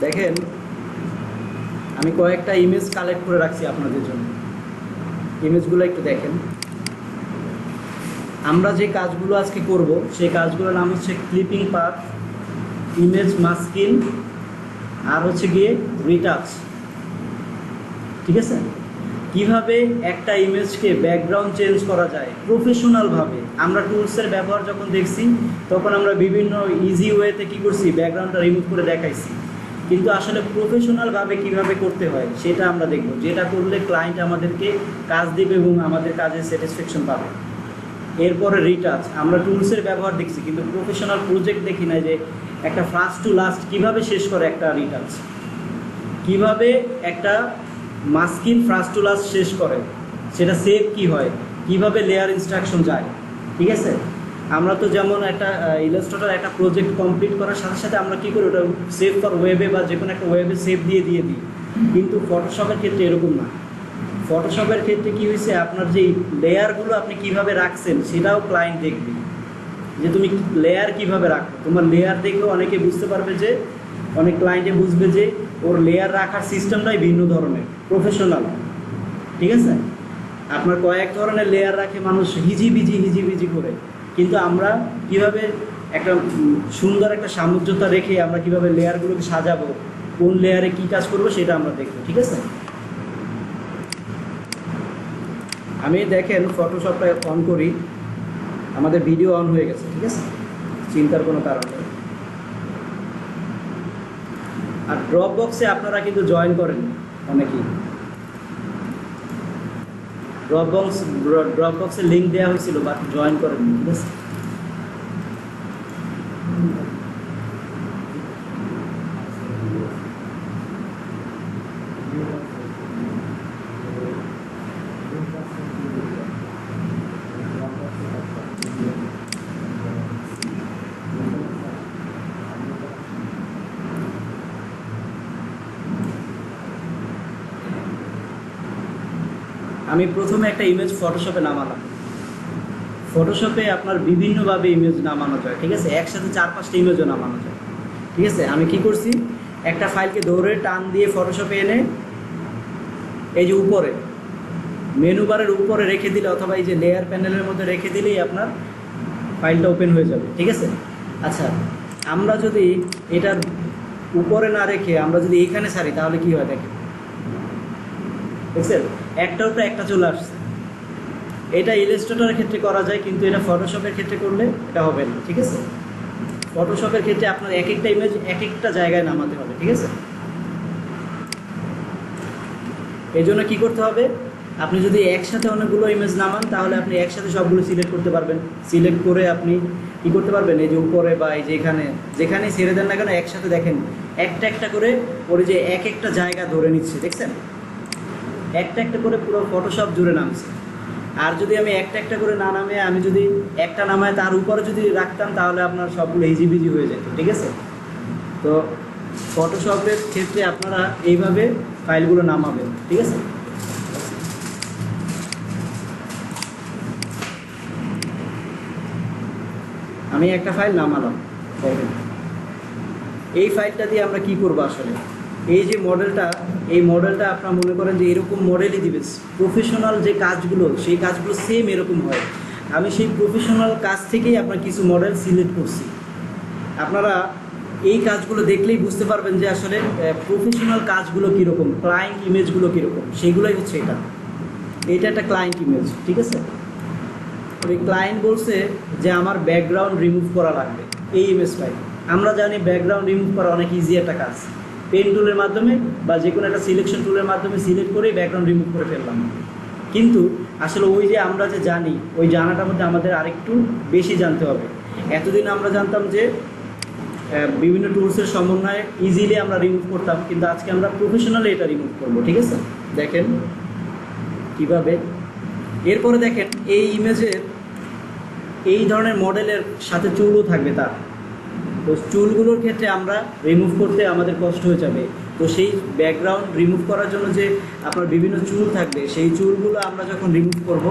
দেখেন আমি কয়েকটা ইমেজ কালেক্ট করে রাখছি আপনাদের জন্য। ইমেজগুলো একটু দেখেন। আমরা যে কাজগুলো আজকে করব সেই কাজগুলোর নাম হচ্ছে ক্লিপিং পাথ, ইমেজ মাস্কিং, আর হচ্ছে গিয়ে রিটাচ। ঠিক আছে, কিভাবে একটা ইমেজকে ব্যাকগ্রাউন্ড চেঞ্জ করা যায় প্রফেশনালভাবে। আমরা টুলসের ব্যবহার যখন দেখছি তখন আমরা বিভিন্ন ইজি ওয়েতে কী করছি, ব্যাকগ্রাউন্ডটা রিমুভ করে দেখাইছি, কিন্তু আসলে প্রফেশনালভাবে কিভাবে করতে হয় সেটা আমরা দেখব, যেটা করলে ক্লায়েন্ট আমাদেরকে কাজ দেবে এবং আমাদের কাজে স্যাটিসফ্যাকশন পাবে। এরপরে রিটাচ, আমরা টুলসের ব্যবহার দেখছি কিন্তু প্রফেশনাল প্রজেক্ট দেখি না, যে একটা ফার্স্ট টু লাস্ট কিভাবে শেষ করে একটা রিটাচ, কিভাবে একটা মাস্কিং ফার্স্ট টু লাস্ট শেষ করে, সেটা সেভ কি হয়, কিভাবে লেয়ার ইনস্ট্রাকশন যায়। ঠিক আছে, আমরা তো যেমন একটা ইলাস্ট্রেটর একটা প্রজেক্ট কমপ্লিট করার সাথে সাথে আমরা কী করি, ওটা সেভ ফর ওয়েবে বা যে কোনো একটা ওয়েবে সেভ দিয়ে দিই, কিন্তু ফটোশপের ক্ষেত্রে এরকম না। ফটোশপের ক্ষেত্রে কী হয়েছে, আপনার যে লেয়ারগুলো আপনি কিভাবে রাখছেন সেটাও ক্লায়েন্ট দেখবে, যে তুমি লেয়ার কিভাবে রাখো। তোমার লেয়ার দেখেও অনেকে বুঝতে পারবে, যে অনেক ক্লায়েন্টে বুঝবে যে ওর লেয়ার রাখার সিস্টেমটাই ভিন্ন ধরনের, প্রফেশনাল। ঠিক আছে, আপনার কয়েক ধরনের লেয়ার রাখে মানুষ হিজিবিজি করে, কিন্তু আমরা কিভাবে একটা সুন্দর একটা সামঞ্জস্যতা রেখে আমরা কিভাবে লেয়ারগুলোকে সাজাবো, কোন লেয়ারে কী কাজ করবো সেটা আমরা দেখবো। ঠিক আছে, আমি দেখেন ফটোশপটা অন করি, আমাদের ভিডিও অন হয়ে গেছে। ঠিক আছে, চিন্তার কোনো কারণ নেই। আর ড্রপ বক্সে আপনারা কিন্তু জয়েন করেন অনেকেই, ড্রপ বক্সে লিঙ্ক দেওয়া হয়েছিল বাট জয়েন করেন। ঠিক আছে, আমি প্রথমে একটা ইমেজ ফটোশপে নামালাম। ফটোশপে আপনার বিভিন্নভাবে ইমেজ নামানো যায়। ঠিক আছে, একসাথে 4-5টা ইমেজও নামানো যায়। ঠিক আছে, আমি কি করছি, একটা ফাইলকে ধরে টান দিয়ে ফটোশপে এনে এই যে উপরে মেনু বারের উপরে রেখে দিলে, অথবা এই যে লেয়ার প্যানেলের মধ্যে রেখে দিলেই আপনার ফাইলটা ওপেন হয়ে যাবে। ঠিক আছে, আচ্ছা আমরা যদি এটার উপরে না রেখে আমরা যদি এখানে ছাড়ি তাহলে কি হয় দেখেন, দেখছেন একটার উপরে একটা চলে আসছে। এটা ইলাস্ট্রেটরের ক্ষেত্রে করা যায়, কিন্তু এটা ফটোশপের ক্ষেত্রে করলে এটা হবে না। ঠিক আছে, ফটোশপের ক্ষেত্রে আপনার এক একটা ইমেজ এক একটা জায়গায় নামাতে হবে। ঠিক আছে, এই জন্য কী করতে হবে, আপনি যদি একসাথে অনেকগুলো ইমেজ নামান তাহলে আপনি একসাথে সবগুলো সিলেক্ট করতে পারবেন। সিলেক্ট করে আপনি কী করতে পারবেন, এই যে উপরে বা এই যে যেখানে ছেড়ে দেন না কেন একসাথে দেখেন একটা একটা করে ওর যে এক একটা জায়গা ধরে নিচ্ছে, দেখছেন একটা একটা করে পুরো ফটোশপ জুড়ে নামছে। আর যদি আমি একটা একটা করে না নামে আমি যদি একটা নামায় তার উপরে যদি রাখতাম তাহলে আপনার সবগুলো হিজিবিজি হয়ে যেত। ঠিক আছে, তো ফটোশপের ক্ষেত্রে আপনারা এইভাবে ফাইলগুলো নামাবেন। ঠিক আছে, আমি একটা ফাইল নামালাম। এই ফাইলটা দিয়ে আমরা কি করব, আসলে এই যে মডেলটা, এই মডেলটা আপনারা মনে করেন যে এরকম মডেলই দিবে। প্রফেশনাল যে কাজগুলো সেই কাজগুলো সেম এরকম হয়। আমি সেই প্রফেশনাল কাজ থেকেই আপনার কিছু মডেল সিলেক্ট করছি। আপনারা এই কাজগুলো দেখলেই বুঝতে পারবেন যে আসলে প্রফেশনাল কাজগুলো কীরকম, ক্লায়েন্ট ইমেজগুলো কীরকম, সেইগুলোই হচ্ছে এটা একটা ক্লায়েন্ট ইমেজ। ঠিক আছে, ওই ক্লায়েন্ট বলছে যে আমার ব্যাকগ্রাউন্ড রিমুভ করা লাগবে এই ইমেজটাই। আমরা জানি ব্যাকগ্রাউন্ড রিমুভ করা অনেক ইজি একটা কাজ, পেন টুলের মাধ্যমে বা যে কোনো একটা সিলেকশন টুলের মাধ্যমে সিলেক্ট করেই ব্যাকগ্রাউন্ড রিমুভ করে ফেললাম। কিন্তু আসলে ওই যে আমরা যে জানি, ওই জানাটার মধ্যে আমাদের আরেকটু বেশি জানতে হবে। এতদিন আমরা জানতাম যে বিভিন্ন টুলসের সমন্বয়ে ইজিলি আমরা রিমুভ করতাম, কিন্তু আজকে আমরা প্রফেশনালি এটা রিমুভ করবো। ঠিক আছে, দেখেন কিভাবে। এরপরে দেখেন এই ইমেজের এই ধরনের মডেলের সাথে চুলও থাকবে তার, তো চুলগুলোর ক্ষেত্রে আমরা রিমুভ করতে আমাদের কষ্ট হয়ে যাবে। তো সেই ব্যাকগ্রাউন্ড রিমুভ করার জন্য যে আপনার বিভিন্ন চুল থাকবে, সেই চুলগুলো আমরা যখন রিমুভ করব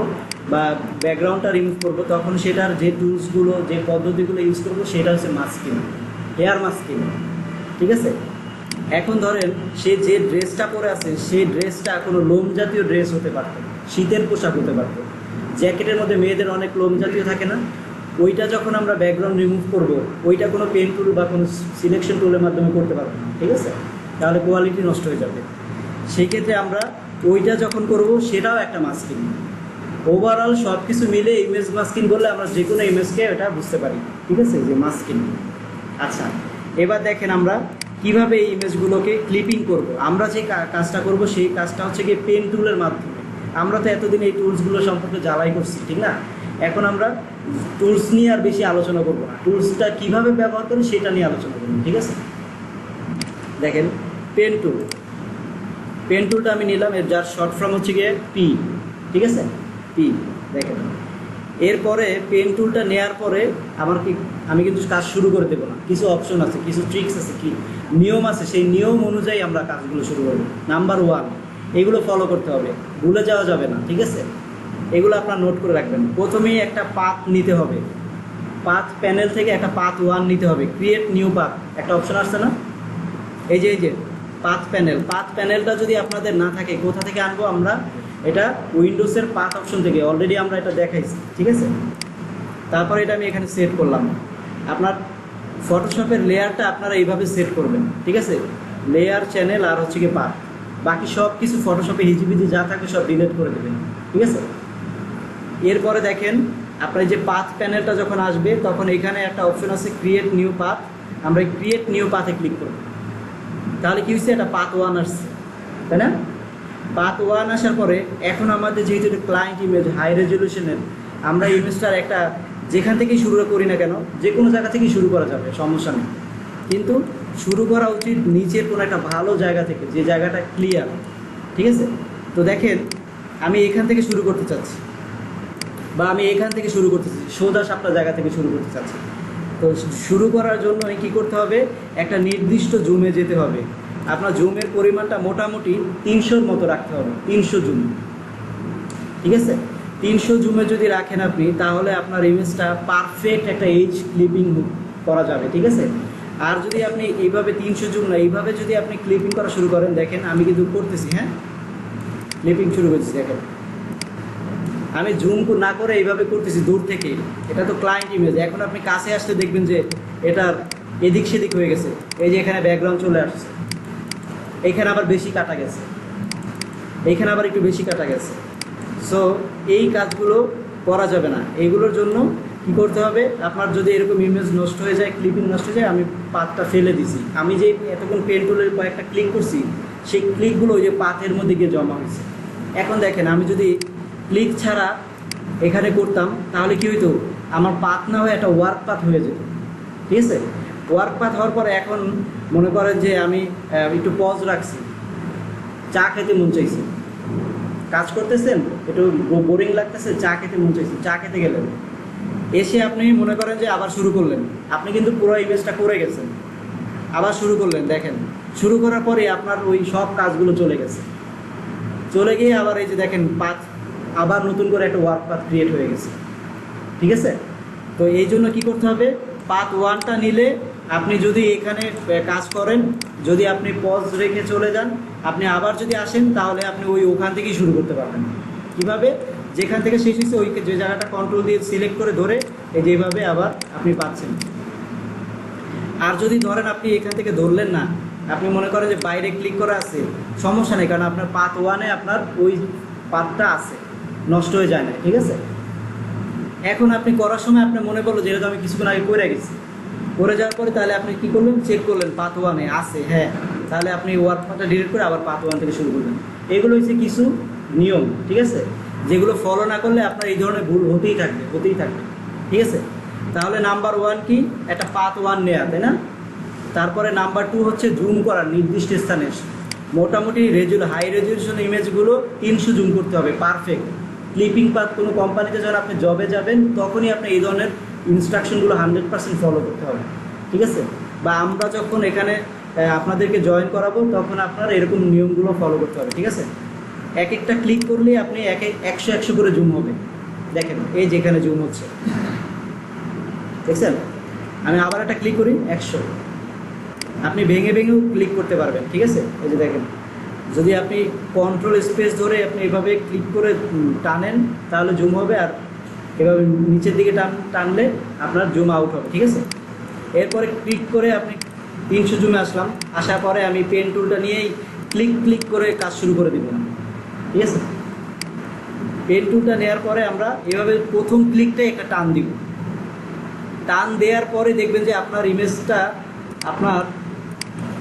বা ব্যাকগ্রাউন্ডটা রিমুভ করব তখন সেটার যে টুলসগুলো যে পদ্ধতিগুলো ইউজ করব সেটা হচ্ছে মাস্কিং, হেয়ার মাস্কিং। ঠিক আছে, এখন ধরেন সে যে ড্রেসটা পরে আছে সেই ড্রেসটা কোনো লোম জাতীয় ড্রেস হতে পারতো, শীতের পোশাক হতে পারতো। জ্যাকেটের মধ্যে মেয়েদের অনেক লোম জাতীয় থাকে না, ওইটা যখন আমরা ব্যাকগ্রাউন্ড রিমুভ করব, ওইটা কোনো পেন টুল বা কোনো সিলেকশন টুলের মাধ্যমে করতে পারবো না, ঠিক আছে? তাহলে কোয়ালিটি নষ্ট হয়ে যাবে। সেই ক্ষেত্রে আমরা ওইটা যখন করব সেটাও একটা মাস্কিং। ওভারঅল সব কিছু মিলে ইমেজ মাস্কিং বললে আমরা যে কোনো ইমেজকে এটা বুঝতে পারি, ঠিক আছে, যে মাস্কিং। আচ্ছা, এবার দেখেন আমরা কিভাবে এই ইমেজগুলোকে ক্লিপিং করব। আমরা যে কাজটা করব সেই কাজটা হচ্ছে গিয়ে পেন টুলের মাধ্যমে। আমরা তো এতদিন এই টুলসগুলো সম্পর্কে জ্বালাই করছি, ঠিক না? এখন আমরা টুলস নিয়ে আর বেশি আলোচনা করব না, টুলসটা কীভাবে ব্যবহার করি সেটা নিয়ে আলোচনা করব, ঠিক আছে? দেখেন পেন টুল, পেন টুলটা আমি নিলাম, এর যার শর্ট ফর্ম হচ্ছে গিয়ে পি, ঠিক আছে, পি। দেখেন এরপরে পেন টুলটা নেওয়ার পরে আমি কিন্তু কাজ শুরু করে দেবো না, কিছু অপশন আছে, কিছু ট্রিক্স আছে, কি নিয়ম আছে, সেই নিয়ম অনুযায়ী আমরা কাজগুলো শুরু করব। নাম্বার 1, এগুলো ফলো করতে হবে, ভুলে যাওয়া যাবে না, ঠিক আছে? এগুলো আপনার নোট করে রাখবেন। প্রথমেই একটা পাথ নিতে হবে, পাথ প্যানেল থেকে একটা পাথ 1 নিতে হবে। ক্রিয়েট নিউ পাথ একটা অপশন আসছে না, এই যে পাথ প্যানেল। পাথ প্যানেলটা যদি আপনাদের না থাকে, কোথা থেকে আনবো আমরা? এটা উইন্ডোজের পাথ অপশন থেকে, অলরেডি আমরা এটা দেখাইছি, ঠিক আছে? তারপর এটা আমি এখানে সেট করলাম। আপনার ফটোশপের লেয়ারটা আপনারা এইভাবে সেট করবেন, ঠিক আছে? লেয়ার, চ্যানেল আর হচ্ছে গিয়ে পাথ, বাকি সব কিছু ফটোশপে হিজিবিজি যা থাকে সব ডিলিট করে দেবেন, ঠিক আছে? এরপরে দেখেন আপনার যে পাথ প্যানেলটা যখন আসবে তখন এখানে একটা অপশন আছে ক্রিয়েট নিউ পাথ। আমরা ক্রিয়েট নিউ পাথে ক্লিক করব। তাহলে কি হচ্ছে? এটা পাথ 1 আসছে, তাই না? পাথ 1 আসার পরে এখন আমাদের যেহেতু এটা ক্লায়েন্ট ইমেজ, হাই রেজলিউশনের, আমরা ইমেজটার একটা যেখান থেকেই শুরু করি না কেন, যে কোনো জায়গা থেকেই শুরু করা যাবে, সমস্যা নেই। কিন্তু শুরু করা উচিত নিচের কোনো একটা ভালো জায়গা থেকে, যে জায়গাটা ক্লিয়ার, ঠিক আছে? তো দেখেন আমি এখান থেকে শুরু করতে চাচ্ছি, বা আমি এখান থেকে শুরু করতে চাচ্ছি, সোজা সাপটা জায়গা থেকে শুরু করতে চাচ্ছি। তো শুরু করার জন্য কী করতে হবে? একটা নির্দিষ্ট জুমে যেতে হবে। আপনার জুমের পরিমাণটা মোটামুটি 300-র মতো রাখতে হবে, 300 জুম, ঠিক আছে? 300 জুমে যদি রাখেন আপনি, তাহলে আপনার ইমেজটা পারফেক্ট একটা এজ ক্লিপিং করা যাবে, ঠিক আছে? আর যদি আপনি এইভাবে 300 জুম না, এইভাবে যদি আপনি ক্লিপিং করা শুরু করেন, দেখেন আমি কিন্তু করতেছি, হ্যাঁ, ক্লিপিং শুরু করতেছি। দেখেন আমি জুম না করে এইভাবে করতেছি দূর থেকে, এটা তো ক্লায়েন্ট ইমেজ। এখন আপনি কাছে আসতে দেখবেন যে এটার এদিক সেদিক হয়ে গেছে, এই যে এখানে ব্যাকগ্রাউন্ড চলে আসছে, এইখানে আবার বেশি কাটা গেছে, এইখানে আবার একটু বেশি কাটা গেছে। সো এই কাজগুলো করা যাবে না। এইগুলোর জন্য কি করতে হবে? আপনার যদি এরকম ইমেজ নষ্ট হয়ে যায়, ক্লিপিং নষ্ট হয়ে যায়, আমি পাথটা ফেলে দিছি, আমি যে এতক্ষণ পেন টুলের কয়েকটা ক্লিক করছি, সেই ক্লিকগুলো ওই যে পাথের মধ্যে গিয়ে জমা হয়েছে। এখন দেখেন আমি যদি ক্লিক ছাড়া এখানে করতাম তাহলে কি হইতো? আমার পাথ না হয়ে একটা ওয়ার্ক পাথ হয়ে যেত, ঠিক আছে? ওয়ার্ক পাথ হওয়ার পরে এখন মনে করেন যে আমি একটু পজ রাখছি, চা খেতে মন চাইছে, কাজ করতেছেন, একটু বোরিং লাগতেছে, চা খেতে মন চাইছে, চা খেতে গেলেন, এসে আপনি মনে করেন যে আবার শুরু করলেন, আপনি কিন্তু পুরো ইমেজটা করে গেছেন, আবার শুরু করলেন। দেখেন শুরু করার পরে আপনার ওই সব কাজগুলো চলে গেছে, চলে গিয়ে আবার এই যে দেখেন পাথ, আবার নতুন করে একটা ওয়ার্ক পাথ ক্রিয়েট হয়ে গেছে, ঠিক আছে? তো এই জন্য কী করতে হবে? পাথ 1টা নিলে আপনি যদি এখানে কাজ করেন, যদি আপনি পজ রেখে চলে যান, আপনি আবার যদি আসেন, তাহলে আপনি ওখান থেকেই শুরু করতে পারবেন। কীভাবে? যেখান থেকে শেষ হয়েছে ওই যে জায়গাটা কন্ট্রোল দিয়ে সিলেক্ট করে ধরে এই যেভাবে আবার আপনি পাচ্ছেন। আর যদি ধরেন আপনি এখান থেকে ধরলেন না, আপনি মনে করেন যে বাইরে ক্লিক করা আছে, সমস্যা নেই, কারণ আপনার পাথ 1-এ আপনার ওই পাথটা আছে, নষ্ট হয়ে যায় না, ঠিক আছে? এখন আপনি করার সময় আপনার মনে পড়লো যেহেতু আমি কিছুক্ষণ আগে করে গেছি, করে যাওয়ার পরে তাহলে আপনি কী করলেন? চেক করলেন পাথ 1-এ আছে, হ্যাঁ, তাহলে আপনি ওয়ার্ক পাথটা ডিলিট করে আবার পাথ 1 থেকে শুরু করবেন। এগুলো হচ্ছে কিছু নিয়ম, ঠিক আছে, যেগুলো ফলো না করলে আপনার এই ধরনের ভুল হতেই থাকবে, ঠিক আছে? তাহলে নাম্বার 1 কি? একটা পাথ 1 নেওয়া, তাই না? তারপরে নাম্বার 2 হচ্ছে জুম করা নির্দিষ্ট স্থানে। মোটামুটি হাই রেজলিউশন ইমেজগুলো 300 জুম করতে হবে, পারফেক্ট ক্লিপিং পাথ। কোনো কোম্পানিতে যখন আপনি জবে যাবেন তখনই আপনি এই ধরনের ইনস্ট্রাকশনগুলো 100% ফলো করতে হবে, ঠিক আছে? বা আমরা যখন এখানে আপনাদেরকে জয়েন করাবো তখন আপনার এরকম নিয়মগুলো ফলো করতে হবে, ঠিক আছে? এক একটা ক্লিক করলে আপনি 100 করে জুম হবে। দেখেন এই যেখানে জুম হচ্ছে, দেখছেন? আমি আবার একটা ক্লিক করি, 100। আপনি ভেঙে ভেঙেও ক্লিক করতে পারবেন, ঠিক আছে। এই যে দেখেন, যদি আপনি কন্ট্রোল স্পেস ধরে আপনি এভাবে ক্লিক করে টানেন তাহলে জুম হবে, আর এভাবে নিচের দিকে টানলে আপনার জুম আউট হবে, ঠিক আছে। এরপরে ক্লিক করে আপনি 300 জুমে আসলাম, আসার পরে আমি পেন টুলটা নিয়েই ক্লিক করে কাজ শুরু করে দিব, ঠিক আছে। পেন টুলটা নেওয়ার পরে আমরা এভাবে প্রথম ক্লিকটাই একটা টান দিব। টান দেওয়ার পরে দেখবেন যে আপনার ইমেজটা আপনার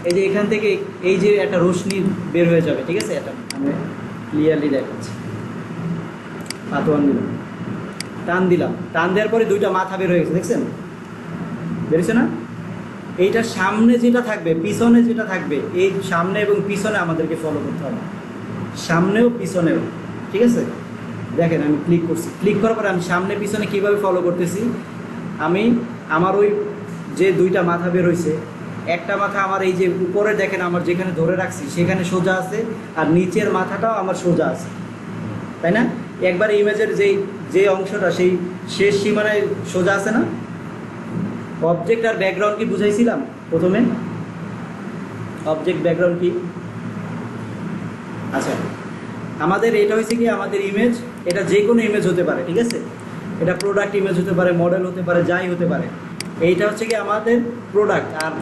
এই যে এখান থেকে এই যে একটা রশ্মি বের হয়ে যাবে, ঠিক আছে। এটা আমি ক্লিয়ারলি দেখাচ্ছি। পাতোয়ান দিলাম, টান দিলাম, টান দেওয়ার পরে দুইটা মাথা বের হয়ে গেছে, দেখছেন বেরিয়েছে না। এইটার সামনে যেটা থাকবে পিছনে যেটা থাকবে, এই সামনে এবং পিছনে আমাদেরকে ফলো করতে হবে, সামনেও পিছনেও, ঠিক আছে। দেখেন আমি ক্লিক করছি, ক্লিক করার পরে আমি সামনে পিছনে কীভাবে ফলো করতেছি। আমি আমার ওই যে দুইটা মাথা বের হয়েছে, একটা মাথা আমার এই যে উপরে দেখেন আমার যেখানে ধরে রাখছি সেখানে সোজা আছে, আর নিচের মাথাটাও আমার সোজা আছে, তাই না। একবার ইমেজের যে অংশটা সেই শেষ সীমানায় সোজা আছে না। অবজেক্ট আর ব্যাকগ্রাউন্ড কি বুঝাইছিলাম প্রথমে? অবজেক্ট ব্যাকগ্রাউন্ড কি? আচ্ছা, আমাদের এটা হয়েছে কি, আমাদের ইমেজ, এটা যে কোনো ইমেজ হতে পারে, ঠিক আছে। এটা প্রোডাক্ট ইমেজ হতে পারে, মডেল হতে পারে, যাই হতে পারে। এইটা হচ্ছে কি আমাদের প্রোডাক্ট আর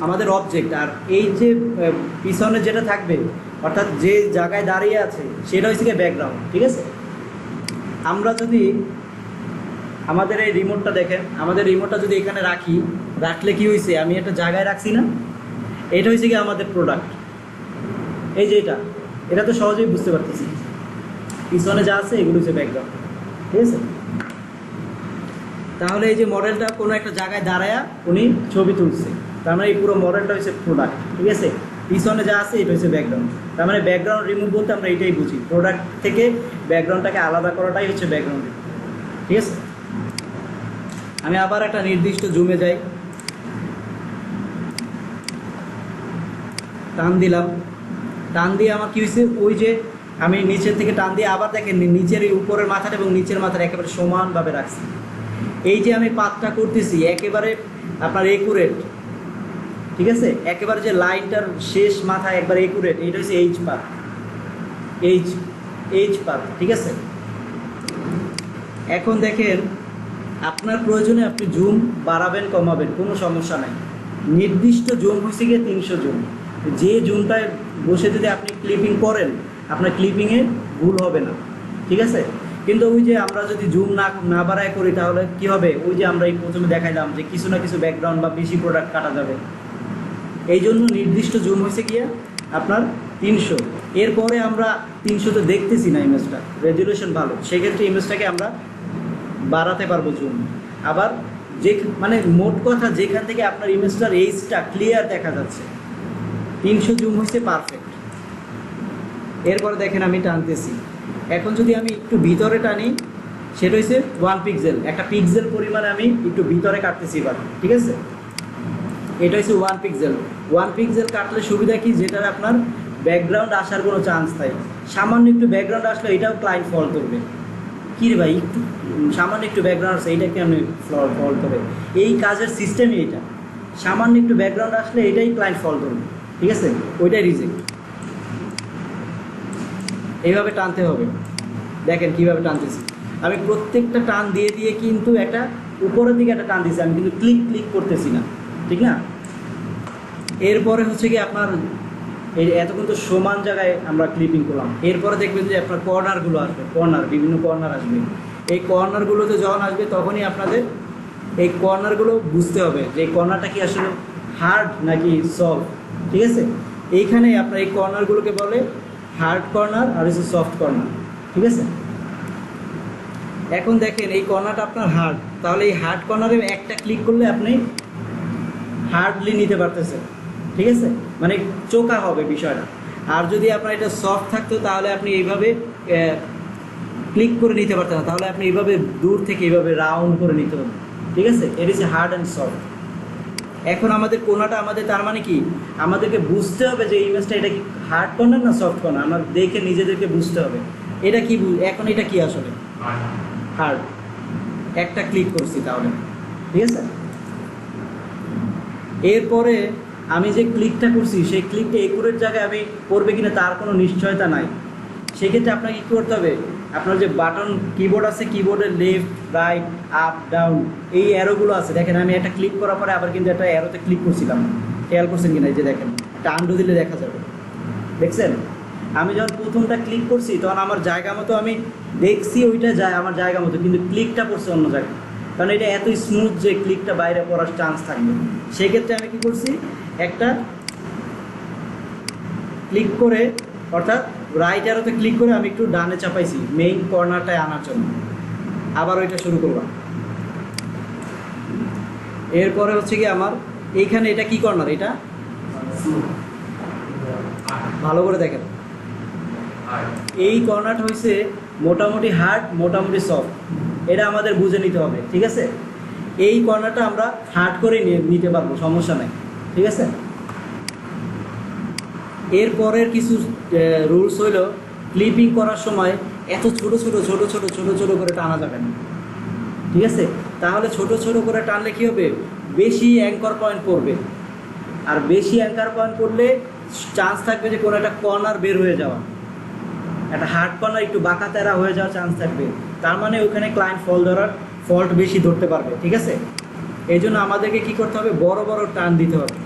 আমাদের অবজেক্ট, আর এই যে পিছনে যেটা থাকবে অর্থাৎ যে জায়গায় দাঁড়িয়ে আছে সেটা হচ্ছে কি ব্যাকগ্রাউন্ড, ঠিক আছে। আমরা যদি আমাদের এই রিমোটটা দেখেন, আমাদের রিমোটটা যদি এখানে রাখলে কি হয়েছে, আমি একটা জায়গায় রাখছি না, এটা হয়েছে কি আমাদের প্রোডাক্ট। এই যে এটা তো সহজেই বুঝতে পারতেছি, পিছনে যা আছে এগুলো হচ্ছে ব্যাকগ্রাউন্ড, ঠিক আছে। তাহলে এই যে মডেলটা কোনো একটা জায়গায় দাঁড়ায়া উনি ছবি তুলছে, তার মানে এই পুরো মডেলটা হচ্ছে প্রোডাক্ট, ঠিক আছে। পিছনে যা আছে এটা হচ্ছে ব্যাকগ্রাউন্ড। তার মানে ব্যাকগ্রাউন্ড রিমুভ বলতে আমরা এটাই বুঝি, প্রোডাক্ট থেকে ব্যাকগ্রাউন্ডটাকে আলাদা করাটাই হচ্ছে ব্যাকগ্রাউন্ড, ঠিক আছে। আমি আবার একটা নির্দিষ্ট জুমে যাই, টান দিলাম, টান দিয়ে আমার কী হয়েছে, ওই যে আমি নিচের থেকে টান দিয়ে আবার দেখেন নিচের উপরের মাথাটা এবং নিচের মাথাটা একেবারে সমানভাবে রাখছি। এই যে আমি পাতটা করতেছি একেবারে আপনার একুরেট, ঠিক আছে। একেবারে যে লাইনটার শেষ মাথা একবার একুরেট, এইটা হচ্ছে এইচ পাত, এইচ পাত, ঠিক আছে। এখন দেখেন আপনার প্রয়োজনে আপনি জুম বাড়াবেন কমাবেন কোনো সমস্যা নাই। নির্দিষ্ট জুম হয়েছে গিয়ে 300 জুম। যে জুমটায় বসে যদি আপনি ক্লিপিং করেন আপনার ক্লিপিংয়ে ভুল হবে না, ঠিক আছে। কিন্তু ওই যে আমরা যদি জুম না বাড়ায় করি তাহলে কি হবে, ওই যে আমরা এই প্রথমে দেখাইলাম যে কিছু না কিছু ব্যাকগ্রাউন্ড বা বেশি প্রোডাক্ট কাটা যাবে। এই জন্য নির্দিষ্ট জুম হয়েছে গিয়ে আপনার 300। এরপরে আমরা 300 তো দেখতেছি না, ইমেজটা রেজুলেশন ভালো, সেক্ষেত্রে ইমেজটাকে আমরা বাড়াতে পারবো জুম। আবার মানে মোট কথা যেখান থেকে আপনার ইমেজটার এইজটা ক্লিয়ার দেখা যাচ্ছে 300 জুম হচ্ছে পারফেক্ট। এরপরে দেখেন আমি টানতেছি, এখন যদি আমি একটু ভিতরে টানি সেটা হচ্ছে 1 পিক্সেল, একটা পিক্সেল পরিমাণে আমি একটু ভিতরে কাটতেছি এবার, ঠিক আছে। এটা হচ্ছে 1 পিক্সেল। 1 পিক্সেল কাটলে সুবিধা কি, যেটার আপনার ব্যাকগ্রাউন্ড আসার কোনো চান্স নাই। সামান্য একটু ব্যাকগ্রাউন্ড আসলে এটাও ক্লায়েন্ট ফল করবে, কী রে ভাই একটু সামান্য একটু ব্যাকগ্রাউন্ড আসে এইটাকে আমি ফল করে, এই কাজের সিস্টেমই এটা। সামান্য একটু ব্যাকগ্রাউন্ড আসলে এটাই ক্লায়েন্ট ফল করবে, ঠিক আছে, ওইটাই রিজেক্ট। এইভাবে টানতে হবে, দেখেন কীভাবে টানতেছি আমি। প্রত্যেকটা টান দিয়ে কিন্তু একটা উপরের দিকে একটা টান দিয়েছি আমি, কিন্তু ক্লিক করতেছি না, ঠিক না। এরপরে হচ্ছে কি আপনার এই এতক্ষণ তো সমান জায়গায় আমরা ক্লিপিং করলাম, এরপরে দেখবেন যে আপনার কর্নারগুলো আসবে, বিভিন্ন কর্নার আসবে। এই কর্নারগুলোতে যখন আসবে তখনই আপনাদের এই কর্নারগুলো বুঝতে হবে যে এই কর্নারটা কি আসলে হার্ড নাকি সফট, ঠিক আছে। এইখানে আপনার এই কর্নারগুলোকে বলে হার্ড কর্নার আর হচ্ছে সফট কর্নার, ঠিক আছে। এখন দেখেন এই কর্নারটা আপনার হার্ড, তাহলে এই হার্ড কর্নারে একটা ক্লিক করলে আপনি হার্ডলি নিতে পারতেছেন, ঠিক আছে, মানে চোখা হবে বিষয়টা। আর যদি আপনার এটা সফট থাকতো তাহলে আপনি এইভাবে ক্লিক করে নিতে পারতেন না, তাহলে আপনি এইভাবে দূর থেকে এইভাবে রাউন্ড করে নিতে হবে, ঠিক আছে। এর ইজ হার্ড অ্যান্ড সফট। এখন আমাদের কোনাটা আমাদের তার মানে কি, আমাদেরকে বুঝতে হবে যে ইমেজটা এটা কি হার্ড কর্নার না সফট কর্নার, আমরা দেখে নিজেদেরকে বুঝতে হবে এটা কি। এখন এটা কি আসলে হার্ড, একটা ক্লিক করছি তাহলে, ঠিক আছে। এরপরে আমি যে ক্লিকটা করছি সেই ক্লিকটা একুরেট জায়গায় আমি করবে কিনা তার কোনো নিশ্চয়তা নাই। সেক্ষেত্রে আপনাকে কী করতে হবে, আপনার যে বাটন কিবোর্ড আছে, কিবোর্ডের লেফট রাইট আপ ডাউন এই অ্যারোগুলো আছে, দেখেন আমি একটা ক্লিক করার পরে আবার কিন্তু একটা অ্যারোতে ক্লিক করছিলাম, খেয়াল করছেন কিনা? এই যে দেখেন, একটা আন্ডু দিলে দেখা যাবে, দেখছেন? আমি যখন প্রথমটা ক্লিক করছি তখন আমার জায়গা মতো আমি দেখছি ওইটা যায় আমার জায়গা মতো, কিন্তু ক্লিকটা পড়ছে অন্য জায়গায়, কারণ এটা এত স্মুথ যে ক্লিকটা বাইরে পড়ার চান্স থাকবে। সেক্ষেত্রে আমি কি করছি, একটা ক্লিক করে অর্থাৎ রাইট অ্যারোতে ক্লিক করে আমি একটু ডানে চাপাইছি মেইন কর্নারটায় আনার জন্য। আবার ওইটা শুরু করলাম। এরপরে হচ্ছে কি আমার এইখানে এটা কি কর্নার, এটা ভালো করে দেখেন, এই কর্নারটা হয়েছে মোটামুটি হার্ড মোটামুটি সফট, এটা আমাদের বুঝে নিতে হবে, ঠিক আছে? এই কর্নারটা আমরা হার্ড করে নিতে পারবো, সমস্যা নেই, ঠিক আছে? এরপরের কিছু রুলস হইল, ক্লিপিং করার সময় এত ছোট ছোট ছোট ছোট ছোট ছোট করে টানা যাবে না, ঠিক আছে? তাহলে ছোট ছোট করে টানলে কী হবে, বেশি অ্যাঙ্কর পয়েন্ট পড়বে, আর বেশি অ্যাঙ্কার পয়েন্ট পড়লে চান্স থাকবে যে কোনো একটা কর্নার বের হয়ে যাওয়া, একটা হার্ড কর্নার একটু বাঁকা তেরা হয়ে যাওয়ার চান্স থাকবে, তার মানে ওখানে ক্লায়েন্ট ফল্ট বেশি ধরতে পারবে, ঠিক আছে? এই জন্য আমাদেরকে কী করতে হবে, বড় বড় টান দিতে হবে।